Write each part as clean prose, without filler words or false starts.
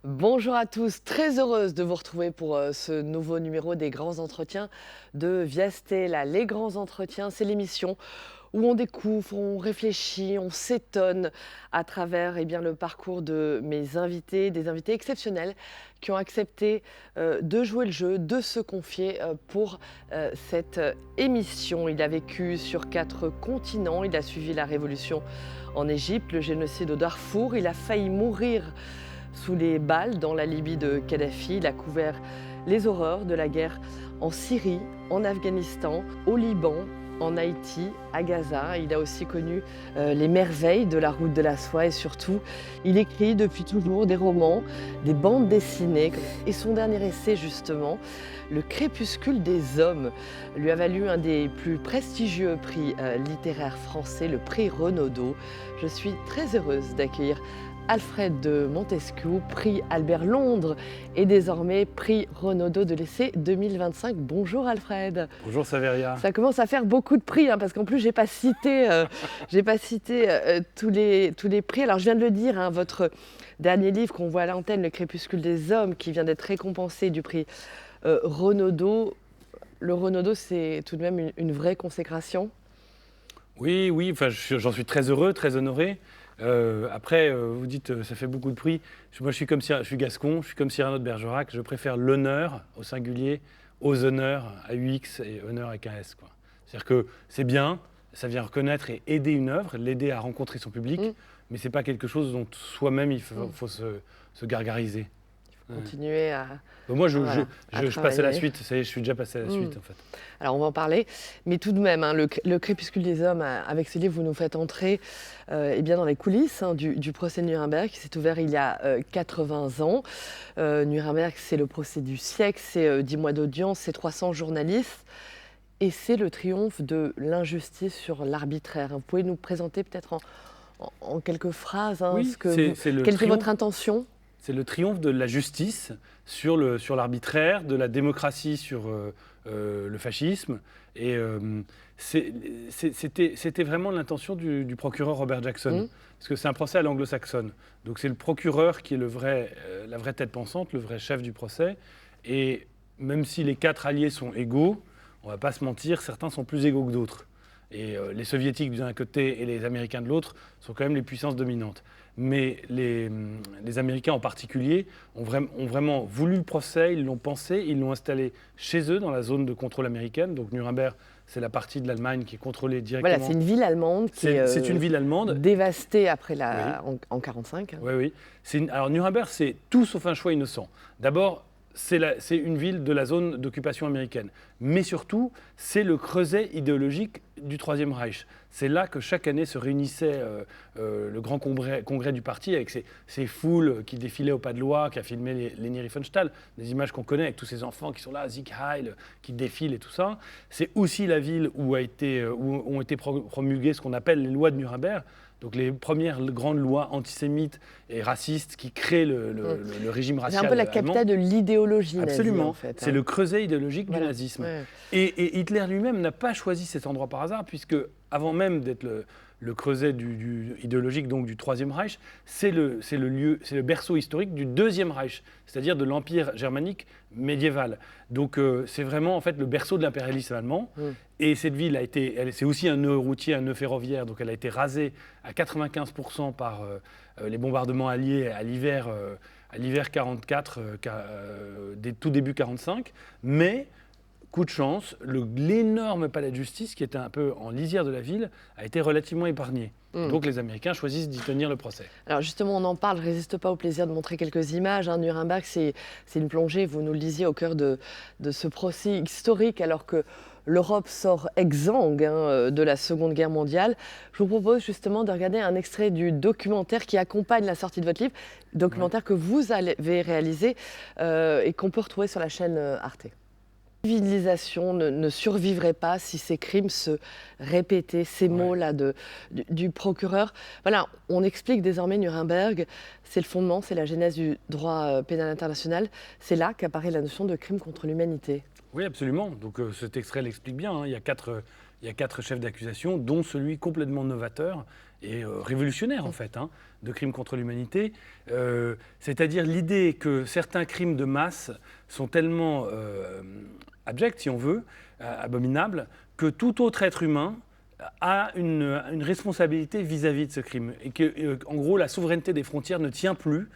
Bonjour à tous, très heureuse de vous retrouver pour ce nouveau numéro des grands entretiens de Via Stella. Les grands entretiens, c'est l'émission où on découvre, on réfléchit, on s'étonne à travers le parcours de mes invités, des invités exceptionnels qui ont accepté de jouer le jeu, de se confier pour cette émission. Il a vécu sur 4 continents, il a suivi la révolution en Égypte, le génocide au Darfour, il a failli mourir sous les balles dans la Libye de Kadhafi. Il a couvert les horreurs de la guerre en Syrie, en Afghanistan, au Liban, en Haïti, à Gaza. Il a aussi connu les merveilles de la route de la soie et surtout, il écrit depuis toujours des romans, des bandes dessinées. Et son dernier essai justement, Le crépuscule des hommes, lui a valu un des plus prestigieux prix littéraires français, le prix Renaudot. Je suis très heureuse d'accueillir Alfred de Montesquiou, prix Albert Londres et désormais prix Renaudot de l'essai 2025. Bonjour Alfred. Bonjour Saveria. Ça commence à faire beaucoup de prix parce qu'en plus j'ai pas cité tous les prix. Alors je viens de le dire, votre dernier livre qu'on voit à l'antenne, Le crépuscule des hommes, qui vient d'être récompensé du prix Renaudot. Le Renaudot, c'est tout de même une vraie consécration. Oui, enfin, j'en suis très heureux, très honoré. Après, vous dites, ça fait beaucoup de prix. Moi, je suis gascon, je suis comme Cyrano de Bergerac. Je préfère l'honneur au singulier aux honneurs à UX et honneur avec un S, quoi. C'est-à-dire que c'est bien, ça vient reconnaître et aider une œuvre, l'aider à rencontrer son public, mais c'est pas quelque chose dont soi-même il faut se gargariser. Continuer à... Moi, je passe à la travailler. suite. Ça y est, je suis déjà passé à la suite, en fait. Alors on va en parler, mais tout de même, le crépuscule des hommes, avec ce livre, vous nous faites entrer dans les coulisses du procès de Nuremberg qui s'est ouvert il y a 80 ans. Nuremberg, c'est le procès du siècle, c'est 10 mois d'audience, c'est 300 journalistes, et c'est le triomphe de l'injustice sur l'arbitraire. Vous pouvez nous présenter peut-être en quelques phrases Oui, quelle était votre intention? C'est le triomphe de la justice sur l'arbitraire, de la démocratie sur le fascisme. Et c'était vraiment l'intention du procureur Robert Jackson. Parce que c'est un procès à l'anglo-saxonne. Donc c'est le procureur qui est la vraie tête pensante, le vrai chef du procès. Et même si les 4 alliés sont égaux, on ne va pas se mentir, certains sont plus égaux que d'autres. Et les soviétiques d'un côté et les américains de l'autre sont quand même les puissances dominantes. Mais les Américains en particulier ont vraiment voulu le procès, ils l'ont pensé, ils l'ont installé chez eux dans la zone de contrôle américaine. Donc Nuremberg, c'est la partie de l'Allemagne qui est contrôlée directement. Voilà, c'est une ville allemande qui c'est une ville allemande dévastée après Oui. en 1945. Oui. Alors Nuremberg, c'est tout sauf un choix innocent. D'abord, c'est une ville de la zone d'occupation américaine. Mais surtout, c'est le creuset idéologique du Troisième Reich. C'est là que chaque année se réunissait le grand congrès du parti avec ces foules qui défilaient au pas de loi, qui a filmé Leni Riefenstahl, des images qu'on connaît avec tous ces enfants qui sont là, Sieg Heil, qui défilent et tout ça. C'est aussi la ville où ont été promulguées ce qu'on appelle les lois de Nuremberg. Donc les premières grandes lois antisémites et racistes qui créent le régime racial C'est un peu la allemand. capitale de l'idéologie nazie. Absolument, En fait, c'est le creuset idéologique Voilà. du nazisme. Ouais. Et Hitler lui-même n'a pas choisi cet endroit par hasard, puisque avant même d'être le creuset idéologique donc du Troisième Reich, c'est le berceau historique du Deuxième Reich, c'est-à-dire de l'Empire germanique médiéval. Donc c'est vraiment en fait le berceau de l'impérialisme allemand. Et cette ville c'est aussi un nœud routier, un nœud ferroviaire, donc elle a été rasée à 95% par les bombardements alliés à l'hiver 44, tout début 45. Mais coup de chance, l'énorme palais de justice, qui était un peu en lisière de la ville, a été relativement épargné. Donc les Américains choisissent d'y tenir le procès. Alors justement, on en parle, je ne résiste pas au plaisir de montrer quelques images. Nuremberg, c'est une plongée, vous nous le disiez, au cœur de ce procès historique, alors que l'Europe sort exsangue de la Seconde Guerre mondiale. Je vous propose justement de regarder un extrait du documentaire qui accompagne la sortie de votre livre, documentaire que vous avez réalisé et qu'on peut retrouver sur la chaîne Arte. La civilisation ne survivrait pas si ces crimes se répétaient, ces mots-là du procureur. Voilà, on explique désormais Nuremberg, c'est le fondement, c'est la genèse du droit pénal international. C'est là qu'apparaît la notion de crime contre l'humanité. Oui, absolument. Donc cet extrait l'explique bien. Il y a quatre chefs d'accusation, dont celui complètement novateur et révolutionnaire en fait, hein, de crimes contre l'humanité, c'est-à-dire l'idée que certains crimes de masse sont tellement abjects, si on veut, abominables, que tout autre être humain a une responsabilité vis-à-vis de ce crime. Et que, en gros, la souveraineté des frontières ne tient plus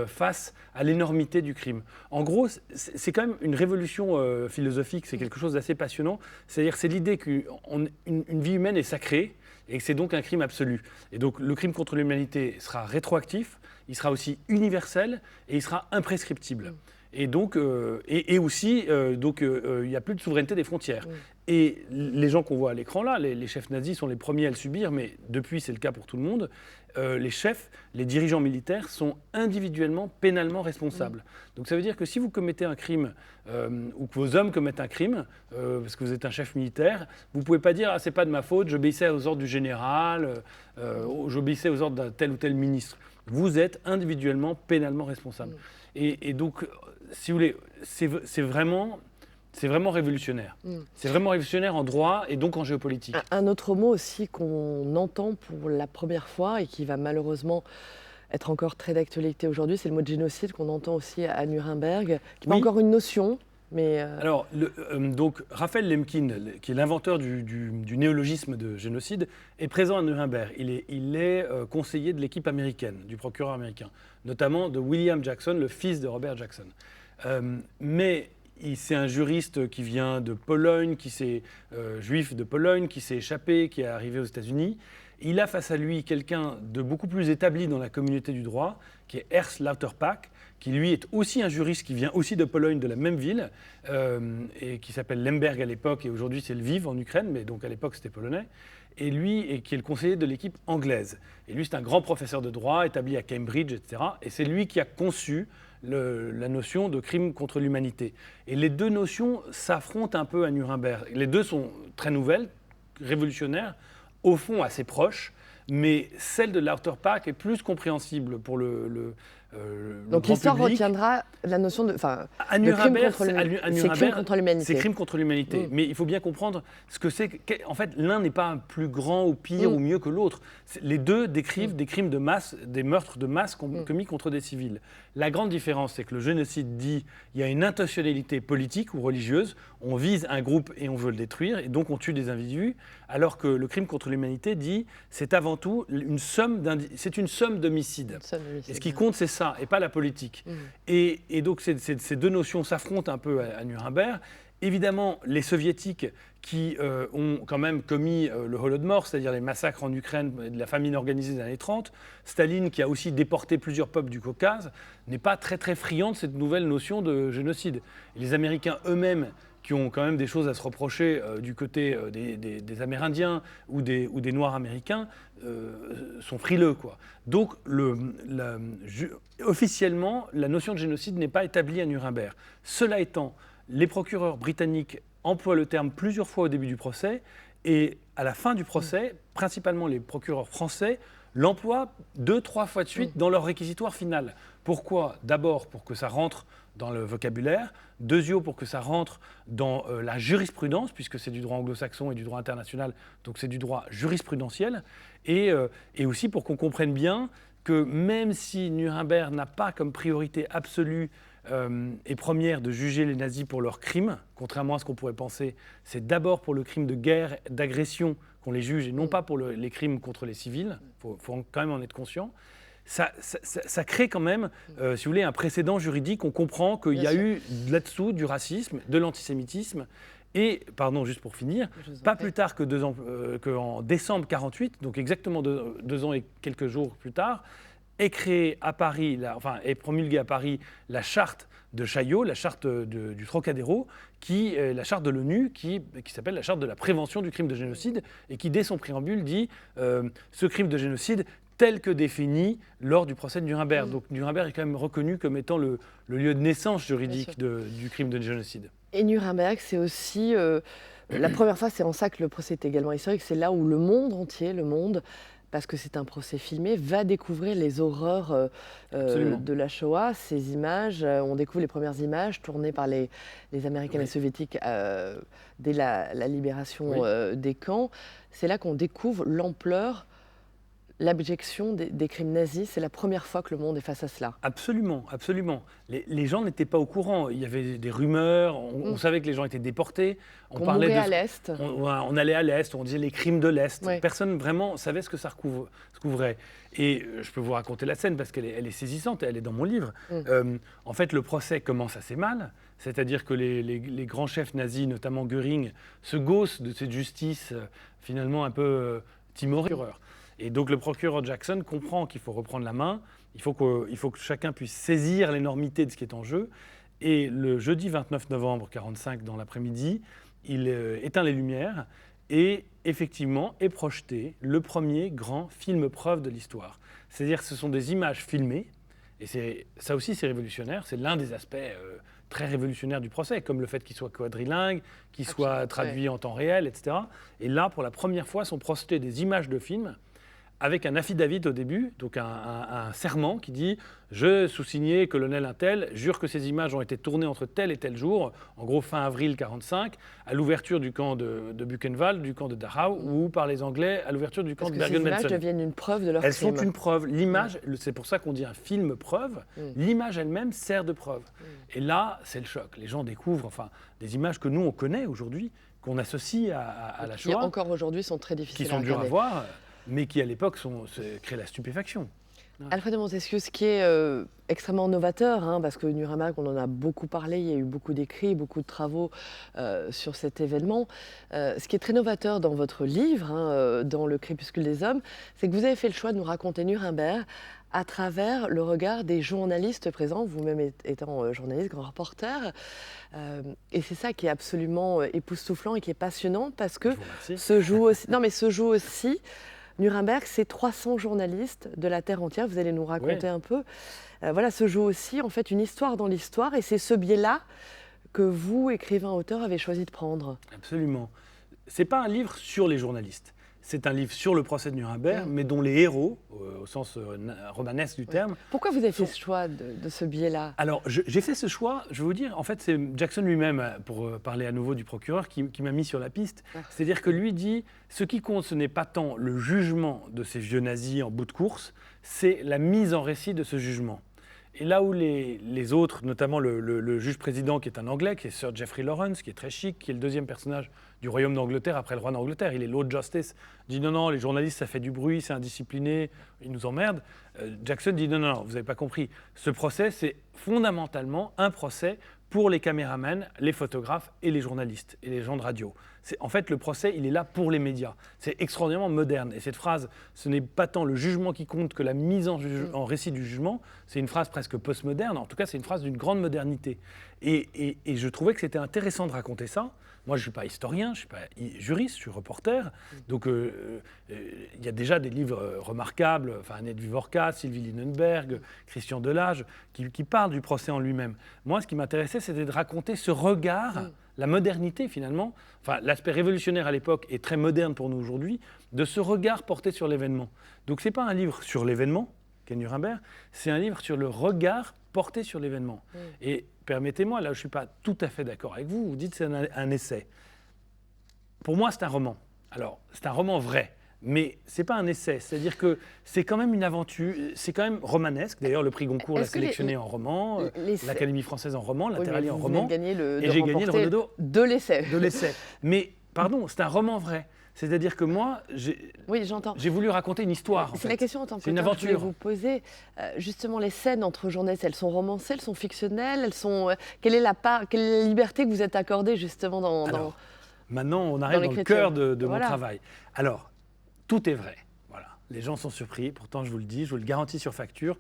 face à l'énormité du crime. En gros, c'est quand même une révolution philosophique, c'est quelque chose d'assez passionnant. C'est-à-dire, c'est l'idée qu'une vie humaine est sacrée et que c'est donc un crime absolu. Et donc, le crime contre l'humanité sera rétroactif, il sera aussi universel et il sera imprescriptible. Et donc, aussi, il n'y a plus de souveraineté des frontières. Et les gens qu'on voit à l'écran là, les chefs nazis sont les premiers à le subir, mais depuis c'est le cas pour tout le monde. Les chefs, les dirigeants militaires sont individuellement, pénalement responsables. Donc ça veut dire que si vous commettez un crime, ou que vos hommes commettent un crime, parce que vous êtes un chef militaire, vous ne pouvez pas dire « Ah, c'est pas de ma faute, j'obéissais aux ordres du général, j'obéissais aux ordres d'un tel ou tel ministre ». Vous êtes individuellement, pénalement responsable. Et donc, si vous voulez, c'est vraiment révolutionnaire. C'est vraiment révolutionnaire en droit et donc en géopolitique. Un autre mot aussi qu'on entend pour la première fois et qui va malheureusement être encore très d'actualité aujourd'hui, c'est le mot de génocide qu'on entend aussi à Nuremberg, qui n'est pas encore une notion. Mais Alors, donc, Raphaël Lemkin, qui est l'inventeur du néologisme de génocide, est présent à Nuremberg. Il est conseiller de l'équipe américaine, du procureur américain, notamment de William Jackson, le fils de Robert Jackson. Mais c'est un juriste qui vient de Pologne, juif de Pologne, qui s'est échappé, qui est arrivé aux États-Unis. Il a face à lui quelqu'un de beaucoup plus établi dans la communauté du droit, qui est Ernst Lauterpacht, qui lui est aussi un juriste qui vient aussi de Pologne, de la même ville, et qui s'appelle Lemberg à l'époque, et aujourd'hui c'est Lviv en Ukraine, mais donc à l'époque c'était polonais. Et lui, qui est le conseiller de l'équipe anglaise. Et lui, c'est un grand professeur de droit, établi à Cambridge, etc. Et c'est lui qui a conçu la notion de crime contre l'humanité. Et les deux notions s'affrontent un peu à Nuremberg. Les deux sont très nouvelles, révolutionnaires, au fond assez proches, mais celle de Lauterpacht est plus compréhensible pour le donc l'histoire retiendra la notion de, à Nuremberg, c'est crime contre l'humanité. C'est crime contre l'humanité. Mais il faut bien comprendre ce que c'est. En fait, l'un n'est pas plus grand ou pire ou mieux que l'autre. Les deux décrivent des crimes de masse, des meurtres de masse commis contre des civils. La grande différence, c'est que le génocide dit il y a une intentionnalité politique ou religieuse, on vise un groupe et on veut le détruire, et donc on tue des individus, alors que le crime contre l'humanité dit c'est avant tout une somme d'homicides. Et ce qui compte, c'est ça, et pas la politique. Et donc ces deux notions s'affrontent un peu à Nuremberg. Évidemment, les soviétiques qui ont quand même commis le Holodomor, c'est-à-dire les massacres en Ukraine de la famine organisée des années 30, Staline qui a aussi déporté plusieurs peuples du Caucase, n'est pas très très friand de cette nouvelle notion de génocide. Et les Américains eux-mêmes, qui ont quand même des choses à se reprocher du côté des Amérindiens ou des Noirs américains, sont frileux, quoi. Donc, officiellement, la notion de génocide n'est pas établie à Nuremberg. Cela étant, les procureurs britanniques emploient le terme plusieurs fois au début du procès, et à la fin du procès, principalement les procureurs français, l'emploient 2-3 fois de suite dans leur réquisitoire final. Pourquoi ? D'abord pour que ça rentre dans le vocabulaire, deuxièmement pour que ça rentre dans la jurisprudence, puisque c'est du droit anglo-saxon et du droit international, donc c'est du droit jurisprudentiel, et aussi pour qu'on comprenne bien que même si Nuremberg n'a pas comme priorité absolue et première de juger les nazis pour leurs crimes, contrairement à ce qu'on pourrait penser, c'est d'abord pour le crime de guerre, d'agression qu'on les juge, et non pas pour les crimes contre les civils, il faut quand même en être conscient. Ça crée quand même, si vous voulez, un précédent juridique. On comprend qu'il y a eu là-dessous du racisme, de l'antisémitisme. Et, pardon, juste pour finir, pas plus tard que qu'en décembre 1948, donc exactement deux ans et quelques jours plus tard, est créée à Paris, est promulguée à Paris la charte de Chaillot, la charte du Trocadéro, qui est la charte de l'ONU, qui s'appelle la charte de la prévention du crime de génocide, et qui, dès son préambule, dit ce crime de génocide tel que défini lors du procès de Nuremberg. Donc Nuremberg est quand même reconnu comme étant le lieu de naissance juridique du crime de génocide. Et Nuremberg, c'est aussi... la première fois, c'est en ça que le procès est également historique, c'est là où le monde entier, parce que c'est un procès filmé, va découvrir les horreurs de la Shoah, ces images. On découvre les premières images tournées par les Américains et les Soviétiques dès la libération des camps. C'est là qu'on découvre l'ampleur l'abjection des crimes nazis. C'est la première fois que le monde est face à cela. Absolument, absolument. Les gens n'étaient pas au courant. Il y avait des rumeurs, on savait que les gens étaient déportés. On parlait à l'Est. On allait à l'Est, on disait les crimes de l'Est. Ouais. Personne vraiment savait ce que ça recouvrait. Et je peux vous raconter la scène parce qu'elle est saisissante, elle est dans mon livre. En fait, le procès commence assez mal. C'est-à-dire que les grands chefs nazis, notamment Göring, se gaussent de cette justice finalement un peu timorée. Et donc le procureur Jackson comprend qu'il faut reprendre la main, il faut que chacun puisse saisir l'énormité de ce qui est en jeu. Et le jeudi 29 novembre 1945, dans l'après-midi, il éteint les lumières et effectivement est projeté le premier grand film-preuve de l'histoire. C'est-à-dire que ce sont des images filmées, et ça aussi c'est révolutionnaire, c'est l'un des aspects très révolutionnaires du procès, comme le fait qu'il soit quadrilingue, qu'il soit traduit en temps réel, etc. Et là, pour la première fois, sont projetées des images de films avec un affidavit au début, donc un serment qui dit « Je, sous-signé colonel Intel, jure que ces images ont été tournées entre tel et tel jour, en gros fin avril 1945, à l'ouverture du camp de Buchenwald, du camp de Dachau, ou par les Anglais à l'ouverture du camp de Bergen-Belsen. » Ces images deviennent une preuve de leur crime. Elles sont une preuve. L'image, c'est pour ça qu'on dit un film preuve, l'image elle-même sert de preuve. Et là, c'est le choc. Les gens découvrent des images que nous, on connaît aujourd'hui, qu'on associe à la Shoah. Qui encore aujourd'hui sont très difficiles qui sont dures à voir, mais qui à l'époque créent la stupéfaction. Alfred de Montesquieu, ce qui est extrêmement novateur, parce que Nuremberg, on en a beaucoup parlé, il y a eu beaucoup d'écrits, beaucoup de travaux sur cet événement. Ce qui est très novateur dans votre livre, dans Le Crépuscule des Hommes, c'est que vous avez fait le choix de nous raconter Nuremberg à travers le regard des journalistes présents, vous-même étant journaliste, grand reporter. Et c'est ça qui est absolument époustouflant et qui est passionnant, parce que se joue aussi Nuremberg, c'est 300 journalistes de la Terre entière. Vous allez nous raconter un peu. Voilà, se joue aussi en fait une histoire dans l'histoire, et c'est ce biais-là que vous, écrivain-auteur, avez choisi de prendre. Absolument. C'est pas un livre sur les journalistes. C'est un livre sur le procès de Nuremberg, mais dont les héros, au sens romanesque du terme... Pourquoi vous avez fait ce choix de ce biais-là? Alors, j'ai fait ce choix, je vais vous dire, en fait, c'est Jackson lui-même, pour parler à nouveau du procureur, qui m'a mis sur la piste. C'est-à-dire que lui dit, ce qui compte, ce n'est pas tant le jugement de ces vieux nazis en bout de course, c'est la mise en récit de ce jugement. Et là où les autres, notamment le juge-président qui est un Anglais, qui est Sir Geoffrey Lawrence, qui est très chic, qui est le deuxième personnage du royaume d'Angleterre après le roi d'Angleterre, il est Lord Justice, dit non, les journalistes ça fait du bruit, c'est indiscipliné, ils nous emmerdent. Jackson dit non, vous n'avez pas compris. Ce procès, c'est fondamentalement un procès pour les caméramans, les photographes et les journalistes et les gens de radio. En fait, le procès, il est là pour les médias. C'est extraordinairement moderne. Et cette phrase, ce n'est pas tant le jugement qui compte que la mise en récit du jugement. C'est une phrase presque postmoderne. En tout cas, c'est une phrase d'une grande modernité. Et je trouvais que c'était intéressant de raconter ça. Moi, je ne suis pas historien, je ne suis pas juriste, je suis reporter. Donc, il y a déjà des livres remarquables, Annette Vivorca, Sylvie Lindenberg, Christian Delage, qui parlent du procès en lui-même. Moi, ce qui m'intéressait, c'était de raconter ce regard, la modernité finalement, l'aspect révolutionnaire à l'époque est très moderne pour nous aujourd'hui, de ce regard porté sur l'événement. Donc, ce n'est pas un livre sur l'événement, qu'est Nuremberg, c'est un livre sur le regard porté sur l'événement. Et permettez-moi, là je ne suis pas tout à fait d'accord avec vous, vous dites que c'est un essai. Pour moi, c'est un roman. Alors, c'est un roman vrai, mais ce n'est pas un essai. C'est-à-dire que c'est quand même une aventure, c'est quand même romanesque. D'ailleurs, le prix Goncourt l'a sélectionné en roman, l'Académie française en roman, l'Interallié en roman. Et j'ai gagné le Renaudot de l'essai. De l'essai. Mais, pardon, c'est un roman vrai. C'est-à-dire que moi, j'ai voulu raconter une histoire. C'est la question en tant que c'est une aventure. Je voulais vous poser. Justement, les scènes entre journalistes, elles sont romancées, elles sont fictionnelles, quelle est la liberté que vous êtes accordée justement dans... Alors, maintenant, on arrive dans le cœur de mon travail. Alors, tout est vrai. Voilà. Les gens sont surpris. Pourtant, je vous le dis, je vous le garantis sur facture.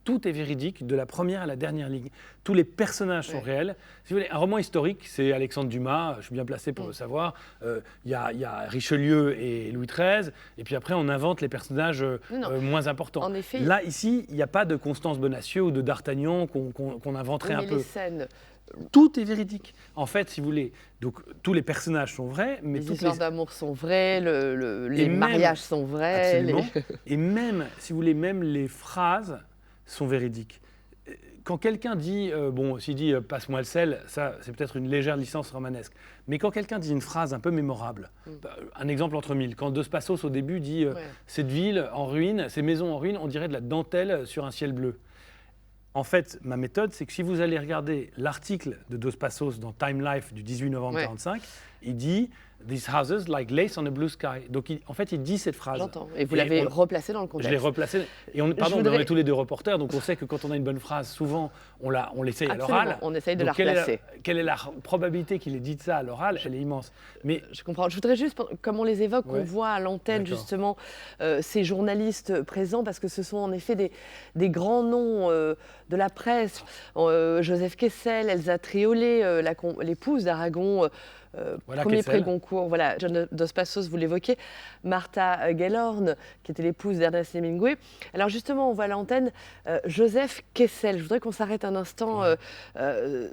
Tout est véridique, de la première à la dernière ligne. Tous les personnages sont réels. Si vous voulez, un roman historique, c'est Alexandre Dumas, je suis bien placé pour le savoir. Il y a Richelieu et Louis XIII, et puis après, on invente les personnages moins importants. En effet, là, ici, il n'y a pas de Constance Bonacieux ou de D'Artagnan qu'on inventerait un peu. Les scènes... Tout est véridique. En fait, si vous voulez, donc tous les personnages sont vrais, mais les histoires d'amour sont vraies, les mariages sont vrais. Absolument. Et même, si vous voulez, même les phrases sont véridiques. quand quelqu'un dit, s'il dit passe-moi le sel, ça c'est peut-être une légère licence romanesque. Mais quand quelqu'un dit une phrase un peu mémorable, un exemple entre mille, quand Dos Passos au début dit cette ville en ruine, ces maisons en ruine, on dirait de la dentelle sur un ciel bleu. En fait, ma méthode, c'est que si vous allez regarder l'article de Dos Passos dans Time Life du 18 novembre 1945, il dit These houses like lace on a blue sky. Donc, en fait, il dit cette phrase. J'entends. Et vous l'avez replacé dans le contexte. Je l'ai replacé. Et on est tous les deux reporters, donc on sait que quand on a une bonne phrase, souvent, on l'essaye à l'oral. On essaye de la replacer. Quelle est la probabilité qu'il ait dit ça à l'oral? Elle est immense. Mais je comprends. Je voudrais juste, comme on les évoque, on voit à l'antenne justement ces journalistes présents, parce que ce sont en effet des grands noms de la presse. Joseph Kessel, Elsa Triolet, l'épouse d'Aragon. Premier prix Goncourt, voilà, John Dos Passos, vous l'évoquez, Martha Gellhorn, qui était l'épouse d'Ernest Hemingway. Alors justement, on voit à l'antenne Joseph Kessel. Je voudrais qu'on s'arrête un instant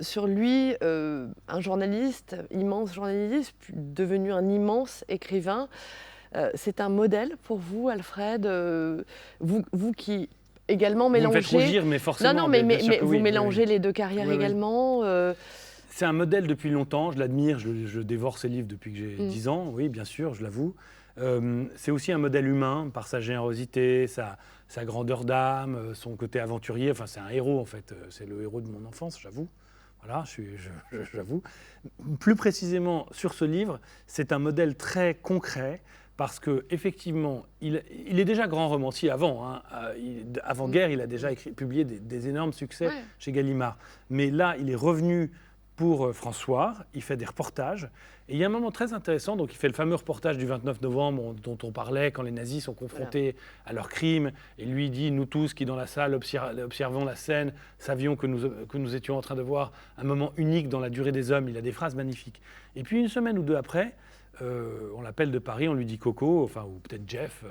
sur lui, un journaliste, immense journaliste, devenu un immense écrivain. C'est un modèle pour vous, Alfred, vous qui également mélangez... Vous me faites rougir, mais forcément... Non, mais vous mélangez les deux carrières également. C'est un modèle depuis longtemps, je l'admire, je dévore ses livres depuis que j'ai 10 ans, oui, bien sûr, je l'avoue. C'est aussi un modèle humain par sa générosité, sa grandeur d'âme, son côté aventurier. Enfin, c'est un héros, en fait. C'est le héros de mon enfance, j'avoue. Voilà, j'avoue. Plus précisément, sur ce livre, c'est un modèle très concret parce qu'effectivement, il est déjà grand romancier avant. Avant-guerre, il a déjà publié des énormes succès chez Gallimard. Mais là, il est revenu pour François, il fait des reportages. Et il y a un moment très intéressant, donc il fait le fameux reportage du 29 novembre dont on parlait quand les nazis sont confrontés à leurs crimes. Et lui dit, nous tous qui dans la salle observons la scène, savions que nous étions en train de voir un moment unique dans la durée des hommes. Il a des phrases magnifiques. Et puis une semaine ou deux après, on l'appelle de Paris, on lui dit Coco, ou peut-être Jeff,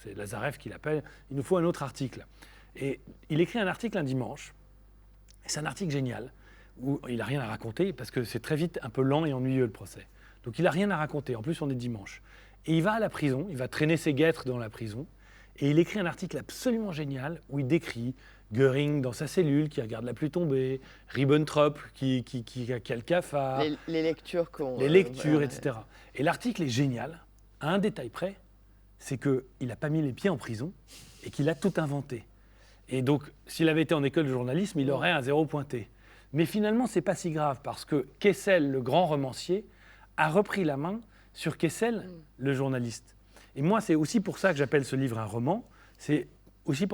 c'est Lazareff qui l'appelle, il nous faut un autre article. Et il écrit un article un dimanche, et c'est un article génial, où il n'a rien à raconter, parce que c'est très vite un peu lent et ennuyeux le procès. Donc il n'a rien à raconter, en plus on est dimanche. Et il va à la prison, il va traîner ses guêtres dans la prison, et il écrit un article absolument génial où il décrit Göring dans sa cellule qui regarde la pluie tomber, Ribbentrop qui a le cafard, les lectures, etc. Et l'article est génial, à un détail près, c'est qu'il n'a pas mis les pieds en prison et qu'il a tout inventé. Et donc, s'il avait été en école de journalisme, il aurait un 0 pointé. Mais finalement, ce n'est pas si grave, parce que Kessel, le grand romancier, a repris la main sur Kessel, le journaliste. Et moi, c'est aussi pour ça que j'appelle ce livre un roman. C'est aussi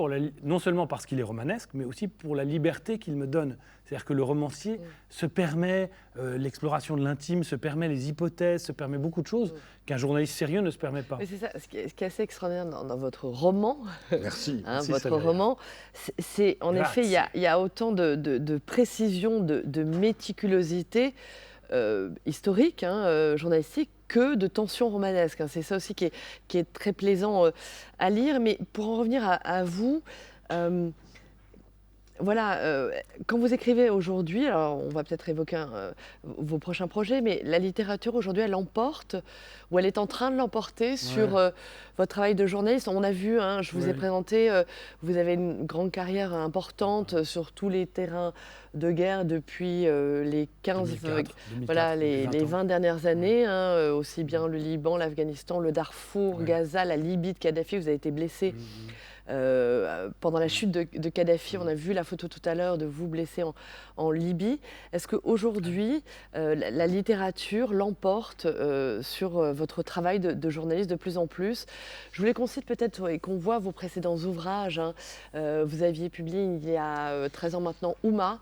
non seulement parce qu'il est romanesque, mais aussi pour la liberté qu'il me donne. C'est-à-dire que le romancier se permet l'exploration de l'intime, se permet les hypothèses, se permet beaucoup de choses qu'un journaliste sérieux ne se permet pas. Mais c'est ça, ce qui est assez extraordinaire dans votre roman. Merci. Votre roman, c'est en effet, il y a autant de précision, de méticulosité historique, journalistique, que de tension romanesque. C'est ça aussi qui est très plaisant à lire. Mais pour en revenir à vous, quand vous écrivez aujourd'hui, alors on va peut-être évoquer vos prochains projets, mais la littérature aujourd'hui, elle l'emporte, ou elle est en train de l'emporter sur votre travail de journaliste. On a vu, je vous ai présenté, vous avez une grande carrière importante sur tous les terrains de guerre depuis les les 20 dernières années, aussi bien le Liban, l'Afghanistan, le Darfour, Gaza, la Libye de Kadhafi. Vous avez été blessé pendant la chute de Kadhafi. On a vu la photo tout à l'heure de vous blessé en Libye. Est-ce qu'aujourd'hui, la littérature l'emporte sur votre travail de journaliste de plus en plus? Je voulais qu'on cite peut-être et qu'on voit vos précédents ouvrages. Vous aviez publié il y a 13 ans maintenant Ouma.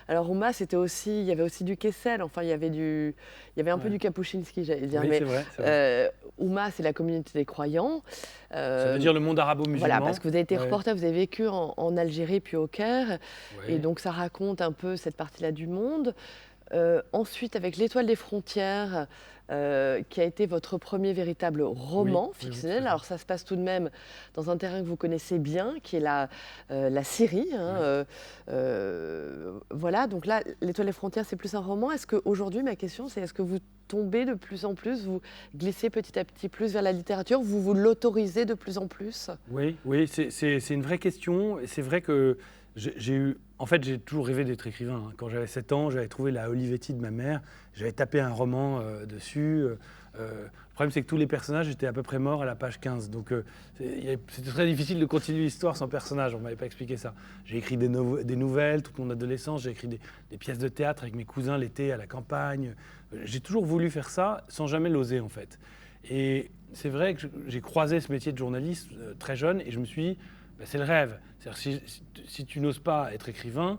Alors Ouma, c'était aussi, il y avait aussi du Kessel, enfin il y avait un peu du Kapuscinski, j'allais dire. Oui, mais c'est vrai. Ouma, c'est la communauté des croyants. Ça veut dire le monde arabo-musulman. Voilà, parce que vous avez été reporter, vous avez vécu en Algérie puis au Caire, et donc ça raconte un peu cette partie-là du monde. Ensuite, avec l'Étoile des frontières, qui a été votre premier véritable roman Oui, fictionnel. tout à fait. Alors ça se passe tout de même dans un terrain que vous connaissez bien, qui est la Syrie, hein, voilà, donc là, L'Étoile des frontières, c'est plus un roman. Est-ce qu'aujourd'hui, ma question, c'est est-ce que vous tombez de plus en plus, vous glissez petit à petit plus vers la littérature, vous vous l'autorisez de plus en plus? Oui, oui, c'est une vraie question. Et c'est vrai que en fait, j'ai toujours rêvé d'être écrivain, hein. Quand j'avais 7 ans, j'avais trouvé la Olivetti de ma mère. J'avais tapé un roman dessus. Le problème, c'est que tous les personnages étaient à peu près morts à la page 15. Donc, c'était très difficile de continuer l'histoire sans personnage. On ne m'avait pas expliqué ça. J'ai écrit des nouvelles toute mon adolescence. J'ai écrit des pièces de théâtre avec mes cousins l'été à la campagne. J'ai toujours voulu faire ça sans jamais l'oser, en fait. Et c'est vrai que j'ai croisé ce métier de journaliste très jeune et je me suis dit, bah, c'est le rêve. C'est-à-dire, si tu n'oses pas être écrivain,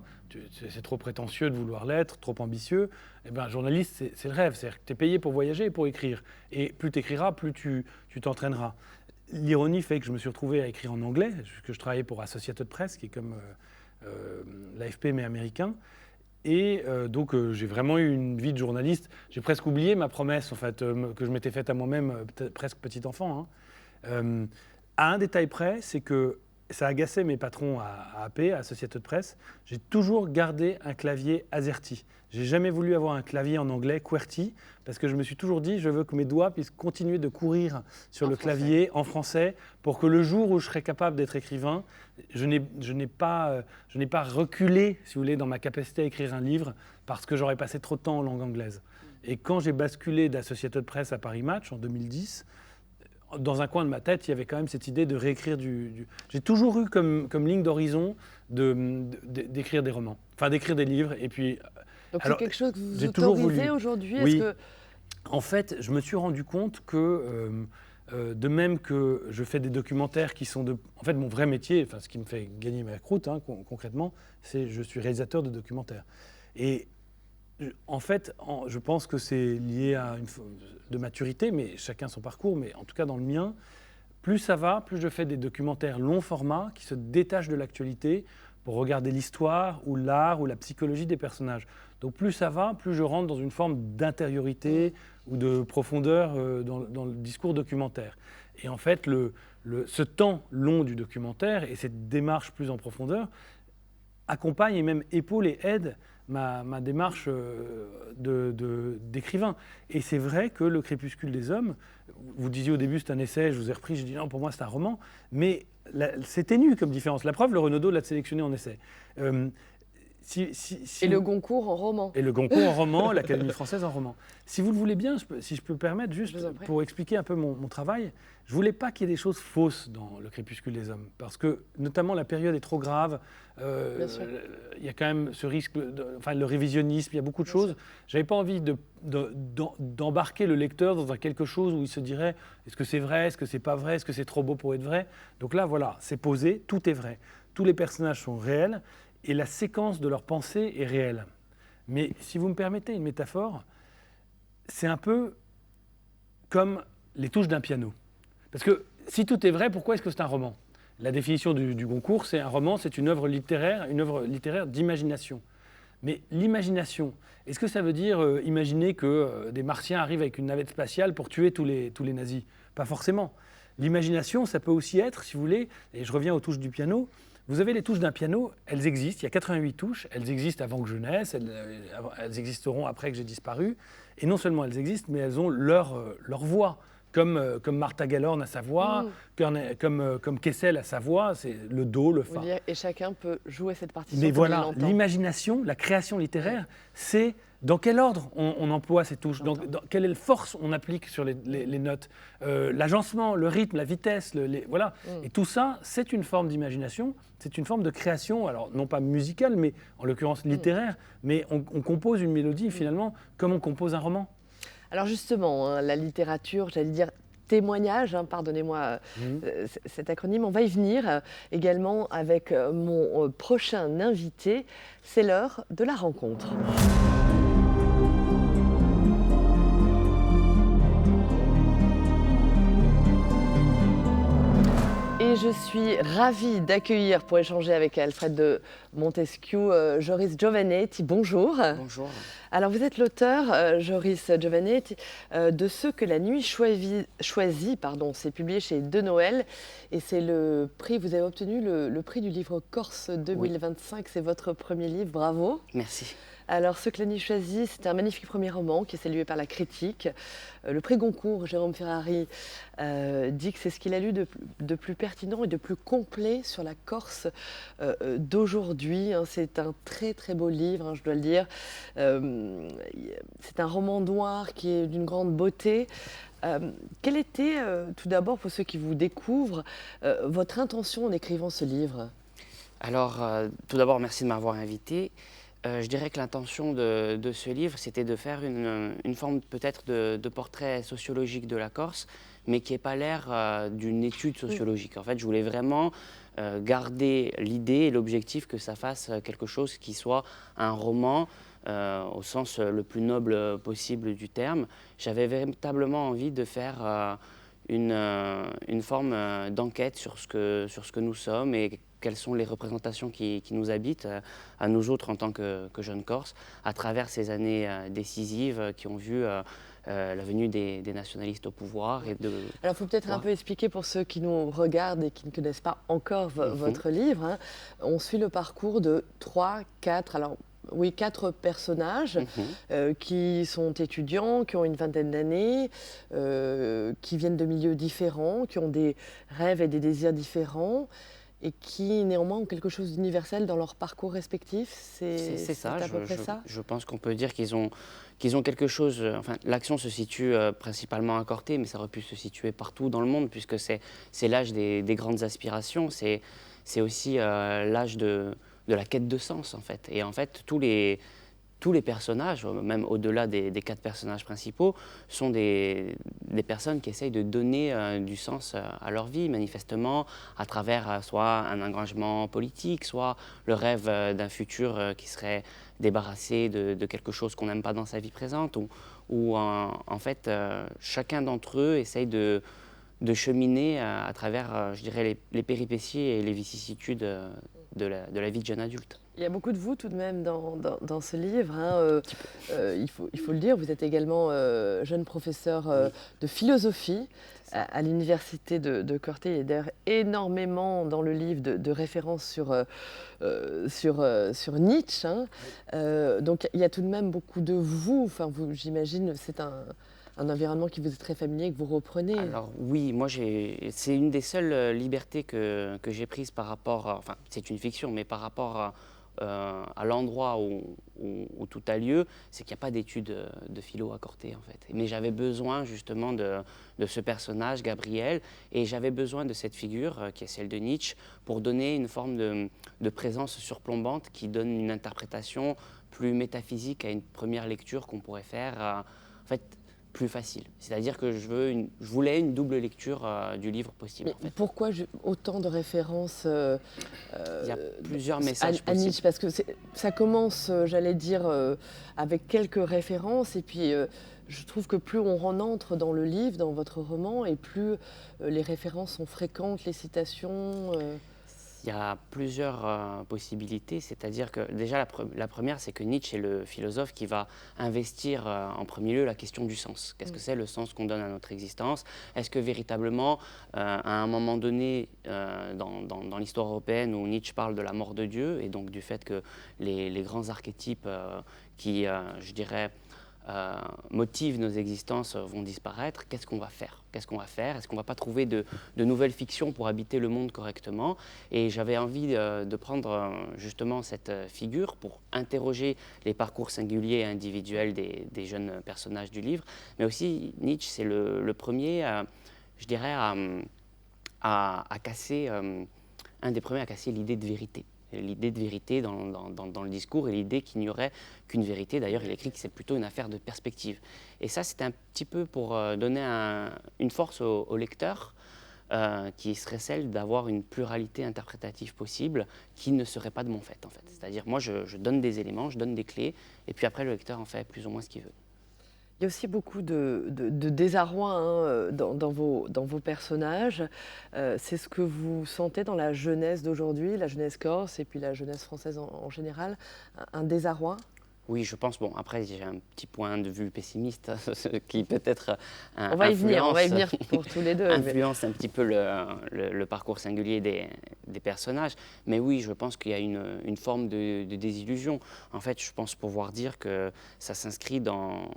c'est trop prétentieux de vouloir l'être, trop ambitieux, eh ben, journaliste, c'est le rêve. C'est-à-dire que tu es payé pour voyager et pour écrire. Et plus tu écriras, plus tu t'entraîneras. L'ironie fait que je me suis retrouvé à écrire en anglais, que je travaillais pour Associated Press, qui est comme l'AFP mais américain. Et donc j'ai vraiment eu une vie de journaliste. J'ai presque oublié ma promesse en fait, que je m'étais faite à moi-même, presque petit enfant, hein. À un détail près, c'est que ça agaçait mes patrons à AP, à Associated Press. J'ai toujours gardé un clavier AZERTY. J'ai jamais voulu avoir un clavier en anglais QWERTY parce que je me suis toujours dit je veux que mes doigts puissent continuer de courir sur le clavier en français pour que le jour où je serai capable d'être écrivain, je n'ai pas reculé, si vous voulez, dans ma capacité à écrire un livre parce que j'aurais passé trop de temps en langue anglaise. Et quand j'ai basculé d'Associated Press à Paris Match en 2010, dans un coin de ma tête, il y avait quand même cette idée de réécrire J'ai toujours eu comme ligne d'horizon d'écrire des romans, enfin d'écrire des livres. Et puis, Donc alors, c'est quelque chose que vous j'ai toujours autorisez voulu. aujourd'hui? Oui. Est-ce que... En fait, je me suis rendu compte que, de même que je fais des documentaires qui sont en fait, mon vrai métier, enfin, ce qui me fait gagner ma croûte, hein, concrètement, c'est je suis réalisateur de documentaires. Et en fait, je pense que c'est lié à une forme de maturité, mais chacun son parcours, mais en tout cas dans le mien, plus ça va, plus je fais des documentaires long format qui se détachent de l'actualité pour regarder l'histoire ou l'art ou la psychologie des personnages. Donc plus ça va, plus je rentre dans une forme d'intériorité ou de profondeur dans le discours documentaire. Et en fait, ce temps long du documentaire et cette démarche plus en profondeur accompagne et même épaule et aide ma démarche d'écrivain. Et c'est vrai que Le Crépuscule des hommes, vous disiez au début c'est un essai, je vous ai repris, je dis non, pour moi c'est un roman, mais c'est ténu comme différence. La preuve, le Renaudot l'a sélectionné en essai. Et le Goncourt en roman. Et le Goncourt en roman, l'Académie française en roman. Si vous le voulez bien, si je peux me permettre, juste pour expliquer un peu mon travail, je ne voulais pas qu'il y ait des choses fausses dans Le Crépuscule des hommes, parce que notamment la période est trop grave, il y a quand même ce risque, le révisionnisme, il y a beaucoup de choses. Je n'avais pas envie d'embarquer le lecteur dans quelque chose où il se dirait est-ce que c'est vrai, est-ce que c'est pas vrai, est-ce que c'est trop beau pour être vrai. Donc là, voilà, c'est posé, tout est vrai. Tous les personnages sont réels, et la séquence de leurs pensées est réelle. Mais si vous me permettez une métaphore, c'est un peu comme les touches d'un piano. Parce que si tout est vrai, pourquoi est-ce que c'est un roman ? La définition du Goncourt, c'est un roman, c'est une œuvre littéraire d'imagination. Mais l'imagination, est-ce que ça veut dire imaginer que des Martiens arrivent avec une navette spatiale pour tuer tous les nazis ? Pas forcément. L'imagination, ça peut aussi être, si vous voulez, et je reviens aux touches du piano, vous avez les touches d'un piano, elles existent, il y a 88 touches, elles existent avant que je naisse, elles existeront après que j'ai disparu. Et non seulement elles existent, mais elles ont leur voix, comme Martha Gellhorn a sa voix, comme Kessel a sa voix, c'est le do, le fa. Et chacun peut jouer cette partition. Mais voilà, l'imagination, la création littéraire, c'est dans quel ordre on emploie ces touches, dans quelle force on applique sur les notes, l'agencement, le rythme, la vitesse, voilà. Et tout ça, c'est une forme d'imagination, c'est une forme de création, alors non pas musicale, mais en l'occurrence littéraire, mais on compose une mélodie finalement comme on compose un roman. Alors justement, hein, la littérature, j'allais dire témoignage, hein, pardonnez-moi cet acronyme, on va y venir également avec mon prochain invité, c'est l'heure de la rencontre. Et Et je suis ravie d'accueillir pour échanger avec Alfred de Montesquieu, Joris Giovannetti. Bonjour. Bonjour. Alors vous êtes l'auteur, Joris Giovannetti, de Ceux que la nuit choisit, pardon, c'est publié chez De Noël et c'est le prix, vous avez obtenu le prix du livre Corse 2025, oui. C'est votre premier livre, bravo. Merci. Alors, Ceux que la nuit choisit, c'est un magnifique premier roman qui est salué par la critique. Le prix Goncourt, Jérôme Ferrari, dit que c'est ce qu'il a lu de plus pertinent et de plus complet sur la Corse d'aujourd'hui. C'est un très très beau livre, je dois le dire. C'est un roman noir qui est d'une grande beauté. Quelle était, tout d'abord, pour ceux qui vous découvrent, votre intention en écrivant ce livre ? Alors, tout d'abord, merci de m'avoir invité. Je dirais que l'intention de ce livre, c'était de faire une forme peut-être de portrait sociologique de la Corse, mais qui n'ait pas l'air d'une étude sociologique. En fait, je voulais vraiment garder l'idée et l'objectif que ça fasse quelque chose qui soit un roman au sens le plus noble possible du terme. J'avais véritablement envie de faire une forme d'enquête sur ce que nous sommes et quelles sont les représentations qui nous habitent, à nous autres en tant que jeunes Corses, à travers ces années décisives qui ont vu la venue des nationalistes au pouvoir. Alors, il faut peut-être un peu expliquer pour ceux qui nous regardent et qui ne connaissent pas encore votre livre. On suit le parcours de 4 personnages qui sont étudiants, qui ont une vingtaine d'années, qui viennent de milieux différents, qui ont des rêves et des désirs différents, et qui néanmoins ont quelque chose d'universel dans leur parcours respectif. C'est ça, à peu près ça. Je pense qu'on peut dire qu'ils ont quelque chose. Enfin, l'action se situe principalement à Corté, mais ça aurait pu se situer partout dans le monde, puisque c'est l'âge des grandes aspirations. C'est aussi l'âge de la quête de sens, en fait. Et en fait, tous les personnages, même au-delà des 4 personnages principaux, sont des personnes qui essayent de donner du sens à leur vie, manifestement, à travers soit un engagement politique, soit le rêve d'un futur qui serait débarrassé de quelque chose qu'on n'aime pas dans sa vie présente, ou en fait, chacun d'entre eux essaye de cheminer à travers, je dirais, les péripéties et les vicissitudes de la vie de jeune adulte. Il y a beaucoup de vous tout de même dans ce livre. Il faut le dire, vous êtes également jeune professeur de philosophie à l'université de Corté. Il y a d'ailleurs énormément dans le livre de références sur Nietzsche. Donc il y a tout de même beaucoup de vous. Enfin, j'imagine, c'est un environnement qui vous est très familier, que vous reprenez. Alors oui, moi c'est une des seules libertés que j'ai prises par rapport, enfin c'est une fiction, mais par rapport à l'endroit où tout a lieu, c'est qu'il n'y a pas d'études de philo à Corté en fait. Mais j'avais besoin justement de ce personnage, Gabriel, et j'avais besoin de cette figure qui est celle de Nietzsche pour donner une forme de présence surplombante qui donne une interprétation plus métaphysique à une première lecture qu'on pourrait faire. En fait, plus facile. C'est-à-dire que je voulais une double lecture du livre possible. Mais pourquoi autant de références il y a plusieurs messages à Nietzsche, parce que ça commence, j'allais dire, avec quelques références, et puis je trouve que plus on entre dans le livre, dans votre roman, et plus les références sont fréquentes, les citations... Il y a plusieurs possibilités, c'est-à-dire que déjà la première, c'est que Nietzsche est le philosophe qui va investir en premier lieu la question du sens. Qu'est-ce que c'est le sens qu'on donne à notre existence? Est-ce que véritablement, à un moment donné, dans l'histoire européenne où Nietzsche parle de la mort de Dieu et donc du fait que les grands archétypes qui, je dirais, motivent nos existences vont disparaître, qu'est-ce qu'on va faire? Est-ce qu'on ne va pas trouver de nouvelles fictions pour habiter le monde correctement? Et j'avais envie de prendre justement cette figure pour interroger les parcours singuliers et individuels des jeunes personnages du livre. Mais aussi, Nietzsche, c'est le premier, je dirais, à casser, un des premiers à casser l'idée de vérité. L'idée de vérité dans le discours et l'idée qu'il n'y aurait qu'une vérité. D'ailleurs, il écrit que c'est plutôt une affaire de perspective. Et ça, c'était un petit peu pour donner une force au lecteur qui serait celle d'avoir une pluralité interprétative possible qui ne serait pas de mon fait, en fait. C'est-à-dire, moi, je donne des éléments, je donne des clés, et puis après, le lecteur en fait plus ou moins ce qu'il veut. Il y a aussi beaucoup de désarroi, hein, dans vos personnages. C'est ce que vous sentez dans la jeunesse d'aujourd'hui, la jeunesse corse et puis la jeunesse française en général, un désarroi? Oui, je pense, bon, après, j'ai un petit point de vue pessimiste, ce qui peut-être On va y influence, venir pour tous les 2. influence un petit peu le parcours singulier des personnages. Mais oui, je pense qu'il y a une forme de désillusion. En fait, je pense pouvoir dire que ça s'inscrit dans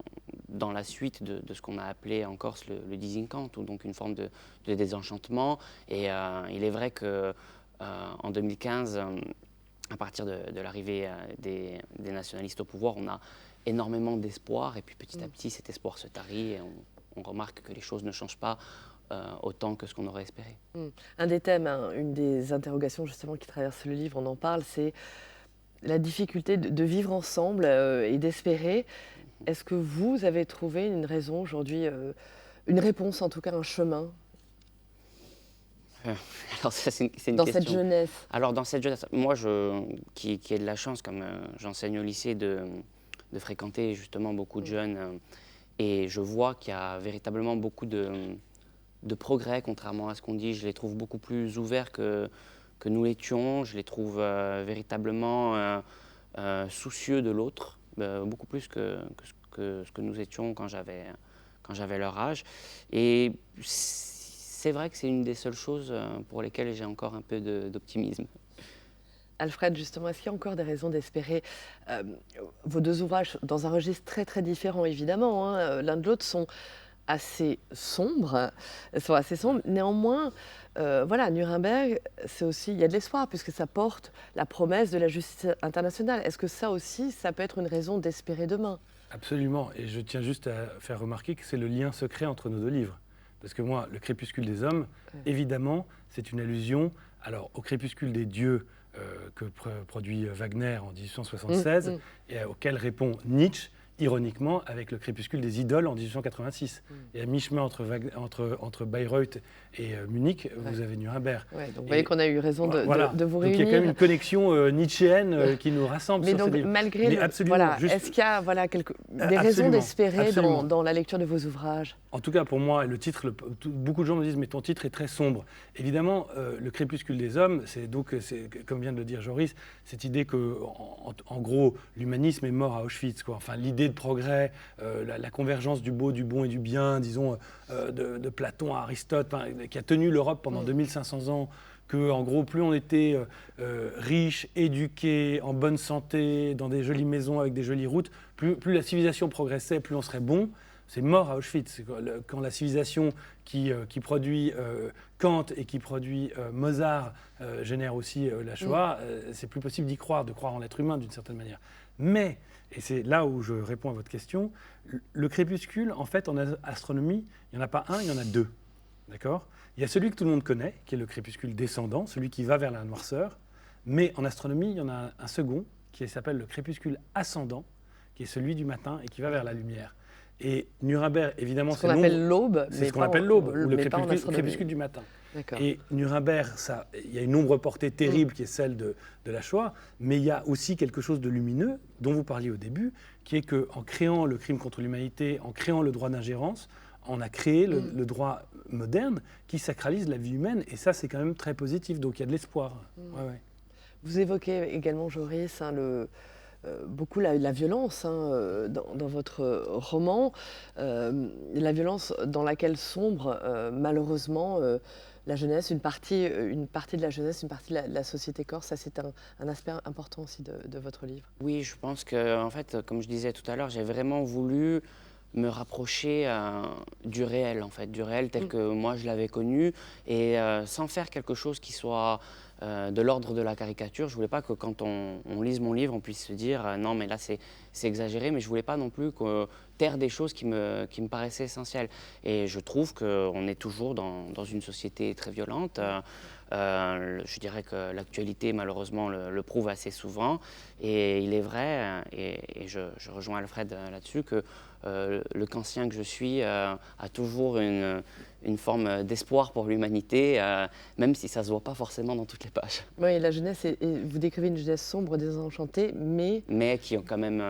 la suite de ce qu'on a appelé en Corse le disincanto, ou donc une forme de désenchantement. Et il est vrai que en 2015, à partir de l'arrivée des nationalistes au pouvoir, on a énormément d'espoir. Et puis petit à petit, cet espoir se tarit et on remarque que les choses ne changent pas autant que ce qu'on aurait espéré. Un des thèmes, hein, une des interrogations justement qui traverse le livre, on en parle, c'est la difficulté de vivre ensemble et d'espérer. Est-ce que vous avez trouvé une raison aujourd'hui, une réponse en tout cas, un chemin Alors ça, c'est une dans question. cette jeunesse? Alors dans cette jeunesse, moi qui ai de la chance, comme j'enseigne au lycée, de fréquenter justement beaucoup de jeunes, et je vois qu'il y a véritablement beaucoup de progrès, contrairement à ce qu'on dit. Je les trouve beaucoup plus ouverts que nous l'étions. Je les trouve véritablement soucieux de l'autre, beaucoup plus que ce que nous étions quand j'avais leur âge. Et c'est vrai que c'est une des seules choses pour lesquelles j'ai encore un peu d'optimisme. Alfred, justement, est-ce qu'il y a encore des raisons d'espérer? Vos 2 ouvrages, dans un registre très, très différent évidemment, hein, l'un de l'autre, sont assez sombres, Néanmoins, voilà, Nuremberg, c'est aussi il y a de l'espoir puisque ça porte la promesse de la justice internationale. Est-ce que ça aussi, ça peut être une raison d'espérer demain? Absolument. Et je tiens juste à faire remarquer que c'est le lien secret entre nos 2 livres. Parce que moi, le crépuscule des hommes, évidemment, c'est une allusion alors, au crépuscule des dieux que produit Wagner en 1876 et auquel répond Nietzsche, ironiquement, avec le crépuscule des idoles en 1886. Et à mi-chemin entre Bayreuth et Munich, vous avez Nuremberg. Ouais, donc vous voyez qu'on a eu raison voilà. de vous Donc il y a quand même réunir. une connexion nietzschéenne qui nous rassemble Mais sur donc, ces livres. malgré Mais le, absolument, voilà, juste- est-ce qu'il y a voilà, des raisons absolument, d'espérer absolument. dans la lecture de vos ouvrages? En tout cas, pour moi, le titre, beaucoup de gens me disent, mais ton titre est très sombre. Évidemment, le crépuscule des hommes, comme vient de le dire Joris, cette idée que, en gros, l'humanisme est mort à Auschwitz, quoi. Enfin, l'idée de progrès, la convergence du beau, du bon et du bien, disons, de Platon à Aristote, qui a tenu l'Europe pendant 2500 ans, que, en gros, plus on était riche, éduqué, en bonne santé, dans des jolies maisons avec des jolies routes, plus la civilisation progressait, plus on serait bon. C'est mort à Auschwitz. Quand la civilisation qui produit Kant et qui produit Mozart génère aussi la Shoah, c'est plus possible d'y croire, de croire en l'être humain d'une certaine manière. Mais, et c'est là où je réponds à votre question, le crépuscule, en fait, en astronomie, il n'y en a pas un, il y en a 2. D'accord ? Il y a celui que tout le monde connaît, qui est le crépuscule descendant, celui qui va vers la noirceur. Mais en astronomie, il y en a un second, qui s'appelle le crépuscule ascendant, qui est celui du matin et qui va vers la lumière. Et Nuremberg, évidemment, Ce qu'on appelle l'aube. c'est ce qu'on appelle l'aube, ou le crépuscule du matin. Et Nuremberg, il y a une ombre portée terrible qui est celle de la Shoah, mais il y a aussi quelque chose de lumineux, dont vous parliez au début, qui est qu'en créant le crime contre l'humanité, en créant le droit d'ingérence, on a créé le droit moderne qui sacralise la vie humaine, et ça, c'est quand même très positif, donc il y a de l'espoir. Ouais. Vous évoquez également, Joris, hein, beaucoup la violence dans votre roman, la violence dans laquelle sombre malheureusement la jeunesse, une partie de la jeunesse, une partie de la société corse. Ça, c'est un aspect important aussi de votre livre. Oui, je pense que, en fait, comme je disais tout à l'heure, j'ai vraiment voulu me rapprocher du réel, en fait, du réel tel que moi je l'avais connu, et sans faire quelque chose qui soit de l'ordre de la caricature. Je voulais pas que quand on lise mon livre, on puisse se dire non, mais là c'est exagéré, mais je voulais pas non plus taire des choses qui me paraissaient essentielles. Et je trouve qu'on est toujours dans une société très violente. Je dirais que l'actualité, malheureusement, le prouve assez souvent. Et il est vrai, et je rejoins Alfred là-dessus, que le Kantien que je suis a toujours une une forme d'espoir pour l'humanité, même si ça ne se voit pas forcément dans toutes les pages. Oui, la jeunesse, vous décrivez une jeunesse sombre, désenchantée, Mais qui ont quand même,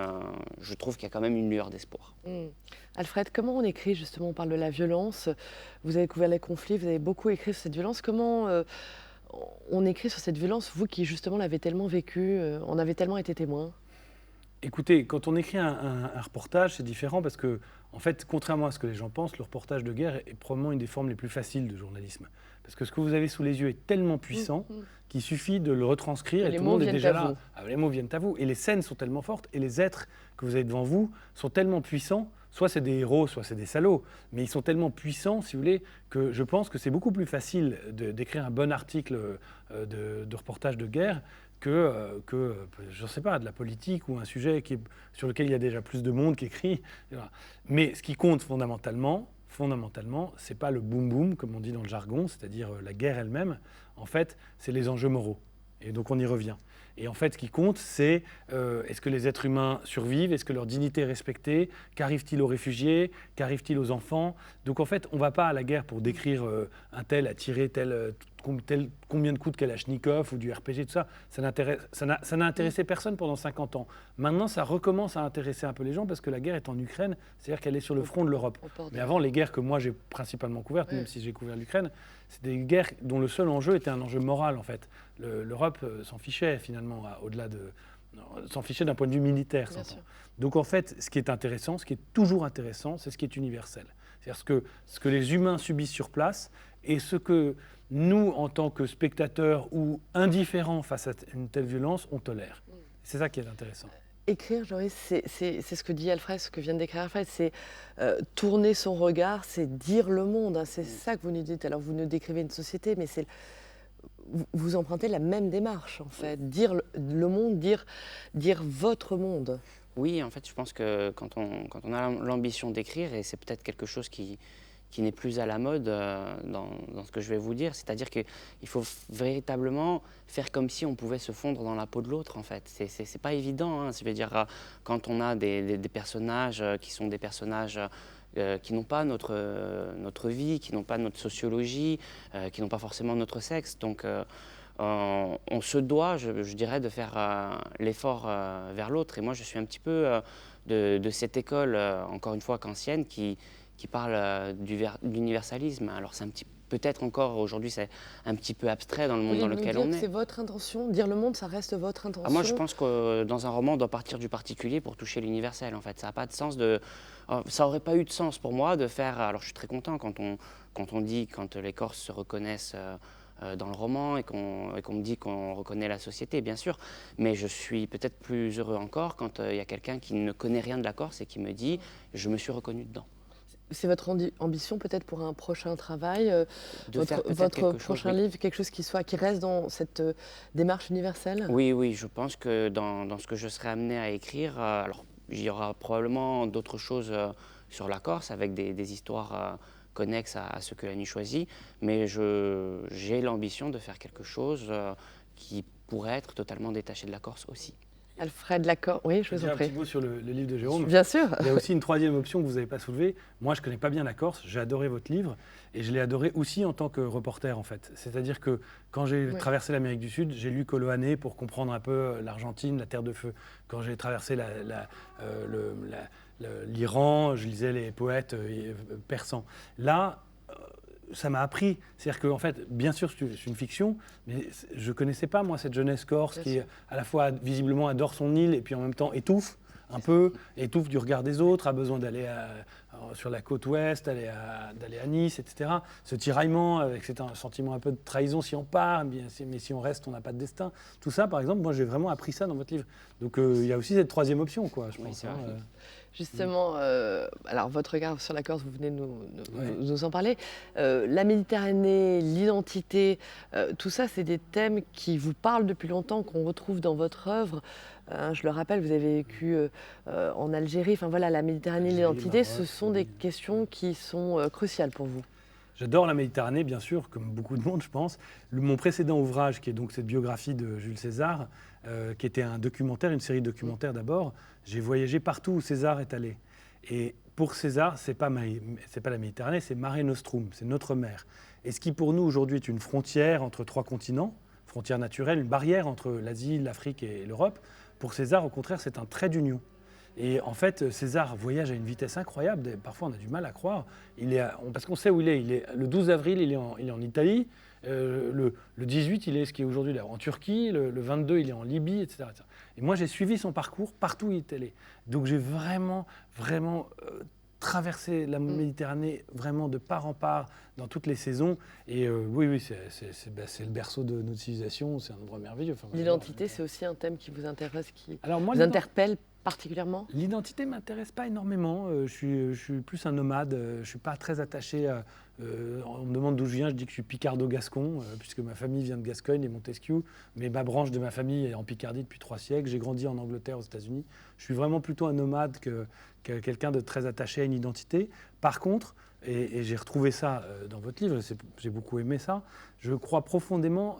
je trouve qu'il y a quand même une lueur d'espoir. Hmm. Alfred, comment on écrit justement? On parle de la violence, vous avez couvert les conflits, vous avez beaucoup écrit sur cette violence. Comment on écrit sur cette violence, vous qui justement l'avez tellement vécue, en avez tellement été témoin? Écoutez, quand on écrit un reportage, c'est différent parce que, en fait, contrairement à ce que les gens pensent, le reportage de guerre est probablement une des formes les plus faciles de journalisme. Parce que ce que vous avez sous les yeux est tellement puissant qu'il suffit de le retranscrire Et et les tout le mots monde est viennent déjà à là. vous. Ah, les mots viennent à vous. Et les scènes sont tellement fortes et les êtres que vous avez devant vous sont tellement puissants. Soit c'est des héros, soit c'est des salauds. Mais ils sont tellement puissants, si vous voulez, que je pense que c'est beaucoup plus facile d'écrire un bon article de reportage de guerre que je ne sais pas, de la politique ou un sujet sur lequel il y a déjà plus de monde qui écrit. Voilà. Mais ce qui compte fondamentalement, c'est pas le boum-boum, comme on dit dans le jargon, c'est-à-dire la guerre elle-même. En fait, c'est les enjeux moraux. Et donc on y revient. Et en fait, ce qui compte, c'est est-ce que les êtres humains survivent? Est-ce que leur dignité est respectée? Qu'arrive-t-il aux réfugiés? Qu'arrive-t-il aux enfants? Donc en fait, on ne va pas à la guerre pour décrire un tel a tiré combien de coups de Kalachnikov ou du RPG, tout ça. Ça n'a intéressé personne pendant 50 ans. Maintenant, ça recommence à intéresser un peu les gens parce que la guerre est en Ukraine, c'est-à-dire qu'elle est sur le front de l'Europe. Mais avant, les guerres que moi j'ai principalement couvertes, même si j'ai couvert l'Ukraine, c'est des guerres dont le seul enjeu était un enjeu moral en fait. L'Europe s'en fichait finalement, s'en fichait d'un point de vue militaire. Donc en fait, ce qui est intéressant, ce qui est toujours intéressant, c'est ce qui est universel. C'est-à-dire ce que les humains subissent sur place et ce que nous, en tant que spectateurs ou indifférents face à une telle violence, on tolère. C'est ça qui est intéressant. Écrire, Joris, c'est ce que dit Alfred, ce que vient de décrire Alfred, c'est tourner son regard, c'est dire le monde, hein, c'est ça que vous nous dites. Alors vous nous décrivez une société, mais vous empruntez la même démarche en fait, dire le monde, dire votre monde. Oui, en fait, je pense que quand on a l'ambition d'écrire, et c'est peut-être quelque chose qui n'est plus à la mode dans ce que je vais vous dire, c'est-à-dire qu'il faut véritablement faire comme si on pouvait se fondre dans la peau de l'autre, en fait. C'est pas évident, hein. Je veux dire, quand on a des personnages qui sont des personnages qui n'ont pas notre vie, qui n'ont pas notre sociologie, qui n'ont pas forcément notre sexe. Donc, on se doit, je dirais, de faire l'effort vers l'autre. Et moi, je suis un petit peu de cette école, encore une fois qu'ancienne, qui parle d'universalisme. Alors, c'est peut-être encore aujourd'hui, c'est un petit peu abstrait dans le monde dans lequel on est. C'est votre intention? Dire le monde, ça reste votre intention? Moi, je pense que dans un roman, on doit partir du particulier pour toucher l'universel, en fait. Ça n'a pas de sens ça n'aurait pas eu de sens pour moi de faire... Alors, je suis très content quand les Corses se reconnaissent dans le roman et qu'on me dit qu'on reconnaît la société, bien sûr. Mais je suis peut-être plus heureux encore quand il y a quelqu'un qui ne connaît rien de la Corse et qui me dit « je me suis reconnu dedans ». C'est votre ambition peut-être pour un prochain travail, votre prochain livre, quelque chose qui reste dans cette démarche universelle? Oui, je pense que dans ce que je serai amené à écrire, alors il y aura probablement d'autres choses sur la Corse avec des histoires connexes à ce que la nuit choisit, mais j'ai l'ambition de faire quelque chose qui pourrait être totalement détaché de la Corse aussi. Alfred Lacorse, oui, je vous en prie. Un petit mot sur le livre de Jérôme. Bien sûr. Il y a aussi une troisième option que vous n'avez pas soulevée. Moi, je ne connais pas bien la Corse, j'ai adoré votre livre et je l'ai adoré aussi en tant que reporter en fait. C'est-à-dire que quand j'ai traversé l'Amérique du Sud, j'ai lu Coloane pour comprendre un peu l'Argentine, la Terre de Feu. Quand j'ai traversé l'Iran, je lisais les poètes persans. Là, ça m'a appris. C'est-à-dire qu'en fait, bien sûr, c'est une fiction, mais je ne connaissais pas, moi, cette jeunesse corse qui, à la fois, visiblement adore son île et puis en même temps étouffe un peu, étouffe du regard des autres, a besoin d'aller sur la côte ouest, d'aller à Nice, etc. Ce tiraillement, avec un sentiment un peu de trahison si on part, mais si on reste, on n'a pas de destin. Tout ça, par exemple, moi, j'ai vraiment appris ça dans votre livre. Donc, il y a aussi cette troisième option, quoi, je pense. Justement, alors votre regard sur la Corse, vous venez de nous en parler. La Méditerranée, l'identité, tout ça, c'est des thèmes qui vous parlent depuis longtemps, qu'on retrouve dans votre œuvre. Je le rappelle, vous avez vécu en Algérie. Enfin voilà, la Méditerranée, l'identité, ce sont des questions qui sont cruciales pour vous. J'adore la Méditerranée, bien sûr, comme beaucoup de monde, je pense. Mon précédent ouvrage, qui est donc cette biographie de Jules César, qui était un documentaire, une série documentaire d'abord, j'ai voyagé partout où César est allé. Et pour César, c'est pas la Méditerranée, c'est Mare Nostrum, c'est notre mer. Et ce qui pour nous aujourd'hui est une frontière entre 3 continents, frontière naturelle, une barrière entre l'Asie, l'Afrique et l'Europe, pour César, au contraire, c'est un trait d'union. Et en fait, César voyage à une vitesse incroyable. Parfois, on a du mal à croire. Parce qu'on sait où il est. Le 12 avril, il est en Italie. Le 18, il est ce qui est aujourd'hui en Turquie. Le 22, il est en Libye, etc. Et moi, j'ai suivi son parcours partout où il est allé. Donc, j'ai vraiment traversé la Méditerranée vraiment de part en part dans toutes les saisons. Et oui, c'est le berceau de notre civilisation. C'est un endroit merveilleux. Enfin, l'identité, c'est aussi un thème qui vous intéresse, qui moi, vous interpelle particulièrement? L'identité ne m'intéresse pas énormément. Je suis plus un nomade. Je ne suis pas très attaché à... on me demande d'où je viens, je dis que je suis picardo-gascon, puisque ma famille vient de Gascogne et Montesquieu. Mais ma branche de ma famille est en Picardie depuis 3 siècles. J'ai grandi en Angleterre, aux États-Unis. Je suis vraiment plutôt un nomade que quelqu'un de très attaché à une identité. Par contre, et j'ai retrouvé ça dans votre livre, j'ai beaucoup aimé ça, je crois profondément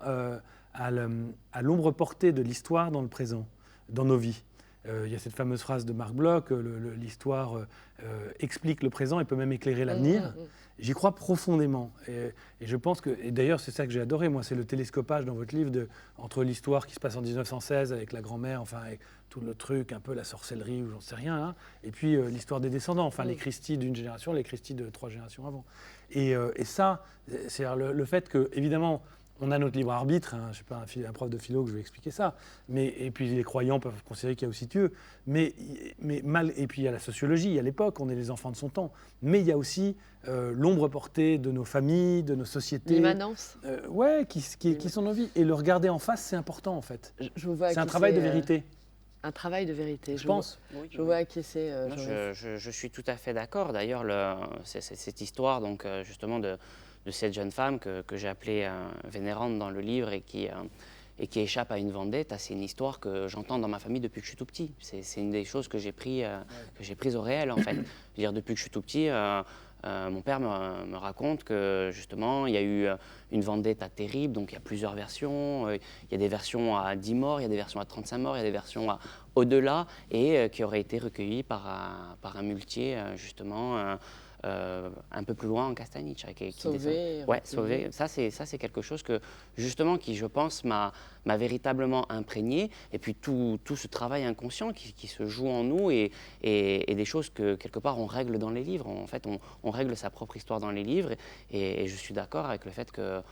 à l'ombre portée de l'histoire dans le présent, dans nos vies. Il y a cette fameuse phrase de Marc Bloch, l'histoire explique le présent et peut même éclairer l'avenir. J'y crois profondément. Et je pense que, et d'ailleurs c'est ça que j'ai adoré, moi, c'est le télescopage dans votre livre entre l'histoire qui se passe en 1916 avec la grand-mère, enfin avec tout le truc, un peu la sorcellerie ou j'en sais rien, hein, et puis l'histoire des descendants, enfin les Christie d'une génération, les Christie de 3 générations avant. Et ça, c'est le fait que, évidemment, on a notre libre arbitre, hein, je ne suis pas un prof de philo que je vais expliquer ça, et puis les croyants peuvent considérer qu'il y a aussi Dieu, et puis il y a la sociologie, il y a l'époque, on est les enfants de son temps, mais il y a aussi l'ombre portée de nos familles, de nos sociétés. L'immanence. Qui sont nos vies. Et le regarder en face, c'est important en fait. C'est un travail de vérité. Un travail de vérité, je pense. Je vois à qui c'est. Je suis tout à fait d'accord. D'ailleurs, cette histoire, donc, justement, de cette jeune femme que j'ai appelée vénérante dans le livre et qui échappe à une vendetta, c'est une histoire que j'entends dans ma famille depuis que je suis tout petit. C'est une des choses que j'ai prises au réel, en fait. Je veux dire, depuis que je suis tout petit, mon père me raconte que, justement, il y a eu une vendetta terrible, donc il y a plusieurs versions. Il y a des versions à 10 morts, il y a des versions à 35 morts, il y a des versions au-delà, et qui auraient été recueillies par un muletier, justement, un peu plus loin en Castaniche. Sauvé. Ouais, sauvé. Ça, c'est quelque chose que, justement, qui, je pense, m'a véritablement imprégné. Et puis, tout ce travail inconscient qui se joue en nous et des choses que, quelque part, on règle dans les livres. En fait, on règle sa propre histoire dans les livres. Et je suis d'accord avec le fait que,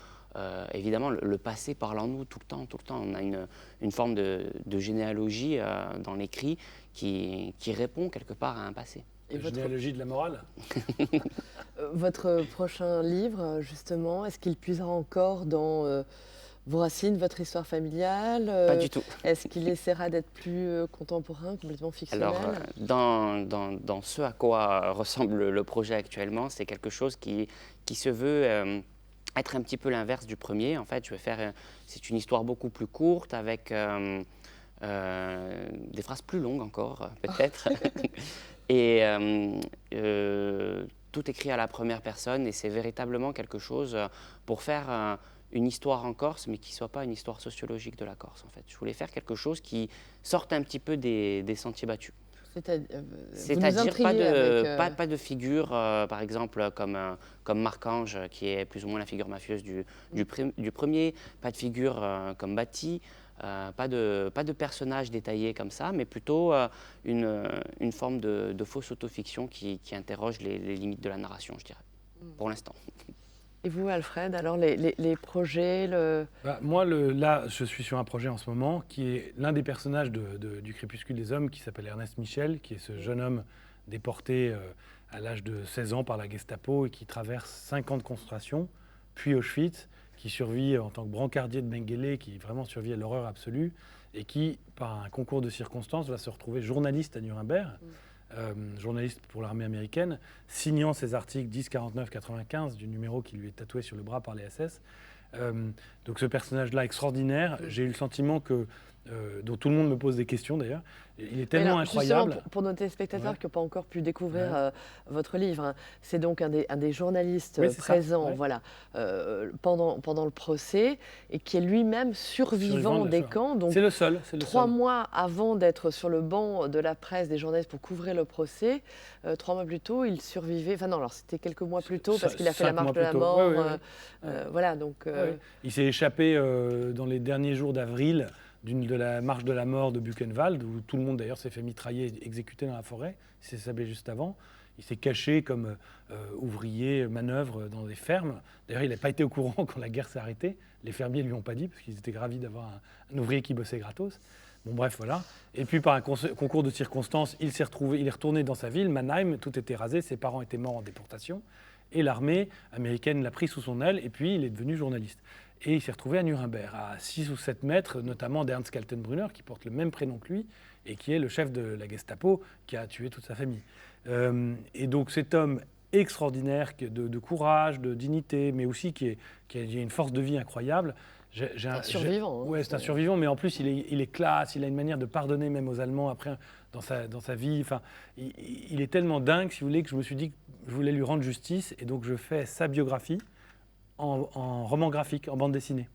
évidemment, le passé parle en nous tout le temps. On a une forme de généalogie dans l'écrit qui répond, quelque part, à un passé. La généalogie de la morale. Votre prochain livre, justement, est-ce qu'il puisera encore dans vos racines, votre histoire familiale? Pas du tout. Est-ce qu'il essaiera d'être plus contemporain, complètement fictionnel? Alors, dans ce à quoi ressemble le projet actuellement, c'est quelque chose qui se veut être un petit peu l'inverse du premier. En fait, c'est une histoire beaucoup plus courte avec des phrases plus longues encore, peut-être. Et tout écrit à la première personne, et c'est véritablement quelque chose pour faire une histoire en Corse, mais qui ne soit pas une histoire sociologique de la Corse, en fait. Je voulais faire quelque chose qui sorte un petit peu des sentiers battus. C'est-à-dire pas de figure, par exemple, comme Marc-Ange, qui est plus ou moins la figure mafieuse du premier, pas de figure comme Bati, pas de personnage détaillé comme ça, mais plutôt une forme de fausse autofiction qui interroge les limites de la narration, je dirais, pour l'instant. Et vous, Alfred, alors les projets Moi, là, je suis sur un projet en ce moment qui est l'un des personnages du Crépuscule des Hommes, qui s'appelle Ernest Michel, qui est ce jeune homme déporté à l'âge de 16 ans par la Gestapo et qui traverse 5 ans de concentration, puis Auschwitz, qui survit en tant que brancardier de Mengele, qui vraiment survit à l'horreur absolue, et qui, par un concours de circonstances, va se retrouver journaliste à Nuremberg, journaliste pour l'armée américaine, signant ses articles 10, 49, 95 du numéro qui lui est tatoué sur le bras par les SS. Donc ce personnage-là extraordinaire, j'ai eu le sentiment que dont tout le monde me pose des questions d'ailleurs. Il est Mais tellement alors, justement, incroyable. pour nos téléspectateurs Ouais. qui n'ont pas encore pu découvrir Ouais. votre livre, hein, c'est donc un des journalistes Oui, c'est ça, présents ouais. voilà, pendant le procès et qui est lui-même Survivant survivant de la des Shoah. camps. Donc, C'est le seul, c'est le 3 seul. mois avant d'être sur le banc de la presse des journalistes pour couvrir le procès, 3 mois plus tôt, il survivait. Enfin non, alors c'était quelques mois plus tôt parce qu'il a fait la 5 marche mois de plus la tôt. mort. Ouais, ouais, ouais. Ouais. Voilà, donc Ouais. Il s'est échappé dans les derniers jours d'avril de la marche de la mort de Buchenwald, où tout le monde d'ailleurs s'est fait mitrailler et exécuter dans la forêt. Il s'est sabé juste avant. Il s'est caché comme ouvrier, manœuvre dans des fermes. D'ailleurs, il n'a pas été au courant quand la guerre s'est arrêtée. Les fermiers ne lui ont pas dit, parce qu'ils étaient ravis d'avoir un ouvrier qui bossait gratos. Bon, bref, voilà. Et puis, par un concours de circonstances, il est retourné dans sa ville, Mannheim. Tout était rasé, ses parents étaient morts en déportation. Et l'armée américaine l'a pris sous son aile, et puis il est devenu journaliste. Et il s'est retrouvé à Nuremberg, à 6 ou 7 mètres, notamment d'Ernst Kaltenbrunner, qui porte le même prénom que lui, et qui est le chef de la Gestapo, qui a tué toute sa famille. Et donc cet homme extraordinaire, de courage, de dignité, mais aussi qui a une force de vie incroyable. un survivant. Hein, Ouais, c'est un survivant, mais en plus il est classe, il a une manière de pardonner même aux Allemands après dans sa vie. Enfin, il est tellement dingue, si vous voulez, que je me suis dit que je voulais lui rendre justice, et donc je fais sa biographie en roman graphique, en bande dessinée.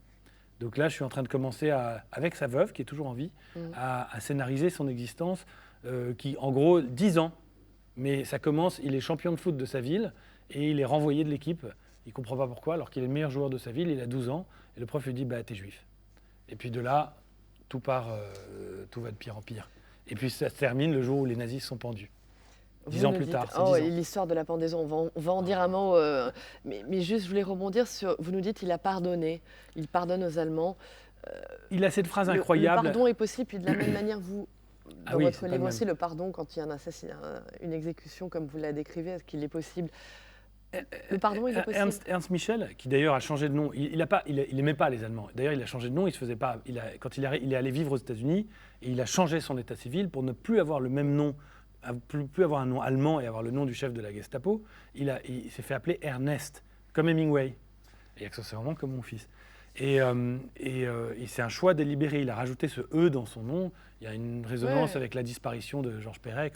Donc là, je suis en train de commencer, avec sa veuve, qui est toujours en vie, à scénariser son existence, qui, en gros, 10 ans. Mais ça commence, il est champion de foot de sa ville, et il est renvoyé de l'équipe. Il ne comprend pas pourquoi, alors qu'il est le meilleur joueur de sa ville, il a 12 ans, et le prof lui dit, bah, t'es juif. Et puis de là, tout va de pire en pire. Et puis ça se termine le jour où les nazis sont pendus. 10 ans nous plus dites- tard, c'est Oh, 10 ans. l'histoire de la pendaison, on va en dire un mot. Mais juste, je voulais rebondir sur. Vous nous dites qu'il a pardonné. Il pardonne aux Allemands. Il a cette phrase Le incroyable. pardon est possible, puis de la même manière, vous, Ah dans oui, c'est votre pas livre le aussi, même. le pardon, quand il y a un assassinat, une exécution, comme vous la décrivez, est-ce qu'il est possible? Le pardon, il est possible. Ernst Michel, qui d'ailleurs a changé de nom, il n'aimait pas les Allemands. D'ailleurs, il a changé de nom, il se faisait pas. Quand il est allé vivre aux États-Unis, et il a changé son état civil pour ne plus avoir le même nom, plus avoir un nom allemand et avoir le nom du chef de la Gestapo. Il s'est fait appeler Ernest, comme Hemingway, et accessoirement comme mon fils. Et c'est un choix délibéré. Il a rajouté ce E dans son nom. Il y a une résonance Ouais. avec la disparition de Georges Perec.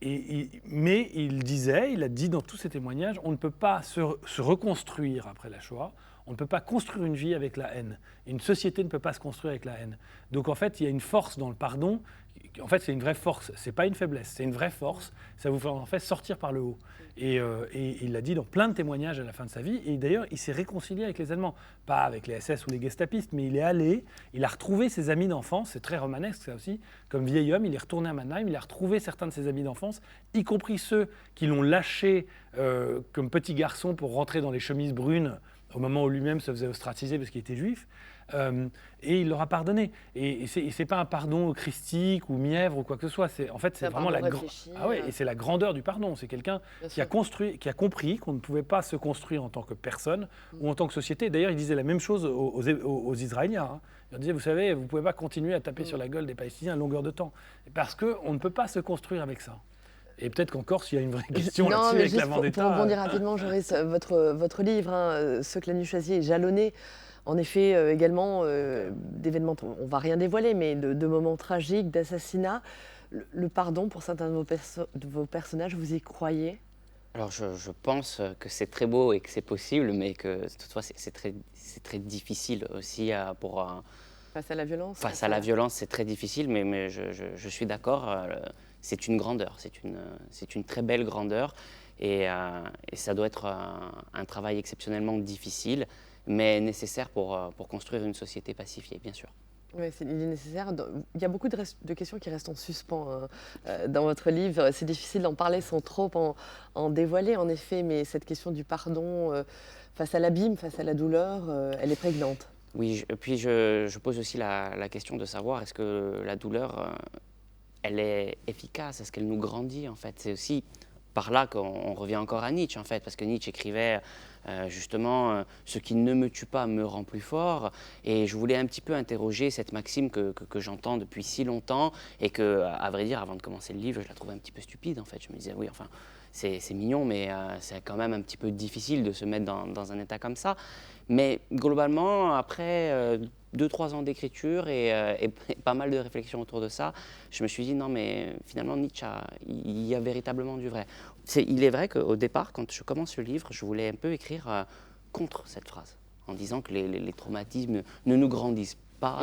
Mais il a dit dans tous ses témoignages, on ne peut pas se reconstruire après la Shoah, on ne peut pas construire une vie avec la haine. Une société ne peut pas se construire avec la haine. Donc en fait, il y a une force dans le pardon. En fait, c'est une vraie force. C'est pas une faiblesse, c'est une vraie force. Ça vous fait en fait sortir par le haut. Et il l'a dit dans plein de témoignages à la fin de sa vie. Et d'ailleurs, il s'est réconcilié avec les Allemands. Pas avec les SS ou les gestapistes, mais il est allé, il a retrouvé ses amis d'enfance. C'est très romanesque, ça aussi. Comme vieil homme, il est retourné à Mannheim, il a retrouvé certains de ses amis d'enfance, y compris ceux qui l'ont lâché comme petit garçon pour rentrer dans les chemises brunes au moment où lui-même se faisait ostraciser parce qu'il était juif. Et il leur a pardonné. Et c'est pas un pardon christique ou mièvre ou quoi que ce soit. En fait, c'est un vraiment pardon la réfléchi, Ah ouais, et c'est la grandeur du pardon. C'est quelqu'un Bien qui a sûr. construit, qui a compris qu'on ne pouvait pas se construire en tant que personne ou en tant que société. D'ailleurs, il disait la même chose aux Israéliens. Hein. Il disait, vous savez, vous ne pouvez pas continuer à taper sur la gueule des Palestiniens à longueur de temps. Parce qu'on ne peut pas se construire avec ça. Et peut-être qu'en Corse, il y a une vraie question Non, là-dessus mais avec la juste pour vendetta. rebondir rapidement, Joris, votre livre, hein, Ce que la nuit choisit, est jalonné, en effet, également d'événements, on ne va rien dévoiler, mais de moments tragiques, d'assassinats. Le pardon, pour certains de vos personnages, vous y croyez? Alors je pense que c'est très beau et que c'est possible, mais que toutefois c'est très difficile aussi Face à la violence? face à la violence, c'est très difficile, mais je suis d'accord, c'est une grandeur, c'est une très belle grandeur et ça doit être un travail exceptionnellement difficile, mais nécessaire pour construire une société pacifiée, bien sûr. Oui, il est nécessaire. Il y a beaucoup de questions qui restent en suspens hein, dans votre livre. C'est difficile d'en parler sans trop en dévoiler, en effet, mais cette question du pardon face à l'abîme, face à la douleur, elle est prégnante. Oui, puis je pose aussi la question de savoir est-ce que la douleur, elle est efficace, est-ce qu'elle nous grandit en fait? C'est aussi par là qu'on revient encore à Nietzsche en fait, parce que Nietzsche écrivait justement ce qui ne me tue pas me rend plus fort, et je voulais un petit peu interroger cette maxime que j'entends depuis si longtemps et que, à vrai dire, avant de commencer le livre, je la trouvais un petit peu stupide en fait. Je me disais oui, enfin c'est mignon, mais c'est quand même un petit peu difficile de se mettre dans un état comme ça. Mais globalement, après, 2-3 ans d'écriture et pas mal de réflexions autour de ça, je me suis dit non mais finalement Nietzsche, il y a véritablement du vrai. Il est vrai qu'au départ, quand je commence le livre, je voulais un peu écrire contre cette phrase, en disant que les traumatismes ne nous grandissent pas.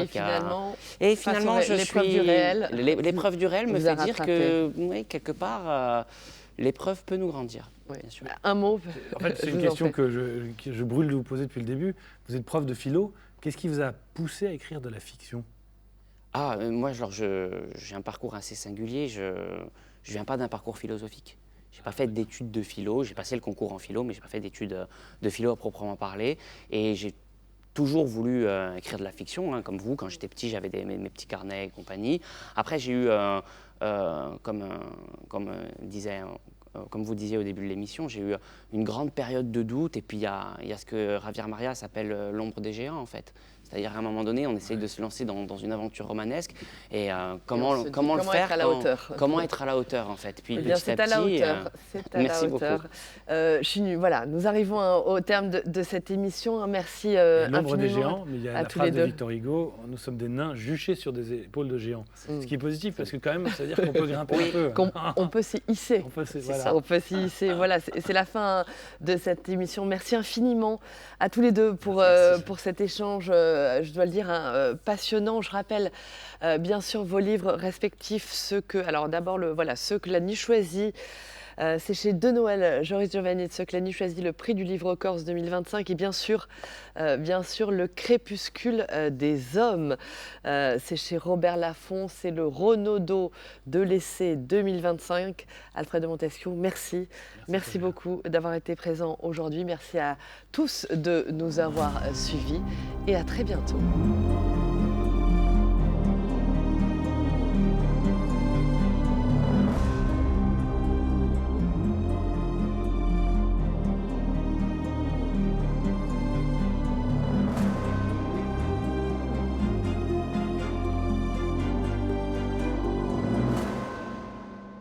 Et Et finalement, l'épreuve du réel, l'épreuve du réel me vous a fait dire que, oui, quelque part, l'épreuve peut nous grandir. Oui. Bien sûr. Un mot. En fait, c'est une question que je brûle de vous poser depuis le début. Vous êtes prof de philo. Qu'est-ce qui vous a poussé à écrire de la fiction? Moi, j'ai un parcours assez singulier. Je ne viens pas d'un parcours philosophique. Je n'ai pas fait d'études de philo. J'ai passé le concours en philo, mais je n'ai pas fait d'études de philo à proprement parler. Et j'ai toujours voulu écrire de la fiction, hein, comme vous. Quand j'étais petit, j'avais mes petits carnets et compagnie. Après, j'ai eu, comme vous disiez au début de l'émission, j'ai eu une grande période de doute. Et puis, il y a ce que Javier Maria s'appelle l'ombre des géants, en fait. C'est-à-dire, à un moment donné, on essaye de se lancer dans une aventure romanesque. Et comment le faire être à la hauteur. Comment être à la hauteur, en fait. Puis, c'est à la hauteur. C'est à merci la hauteur. beaucoup. Voilà, nous arrivons au terme de cette émission. Merci L'ombre des infiniment géants, mais il y a à la tous phrase les de deux. Victor Hugo, nous sommes des nains juchés sur des épaules de géants. Ce qui est positif, parce que quand même, ça veut dire qu'on peut grimper un peu. On peut s'y hisser. On peut On peut s'y hisser. Voilà, c'est la fin de cette émission. Merci infiniment à tous les deux pour cet échange, je dois le dire, passionnant. Je rappelle bien sûr vos livres respectifs, alors d'abord ceux que la Niche choisit. C'est chez De Noël, Joris Giovanni de Seclani choisit le prix du livre Corse 2025 et bien sûr Le Crépuscule des hommes. C'est chez Robert Laffont, c'est le Renaudot de l'essai 2025. Alfred de Montesquieu, merci beaucoup d'avoir été présent aujourd'hui. Merci à tous de nous avoir suivis et à très bientôt.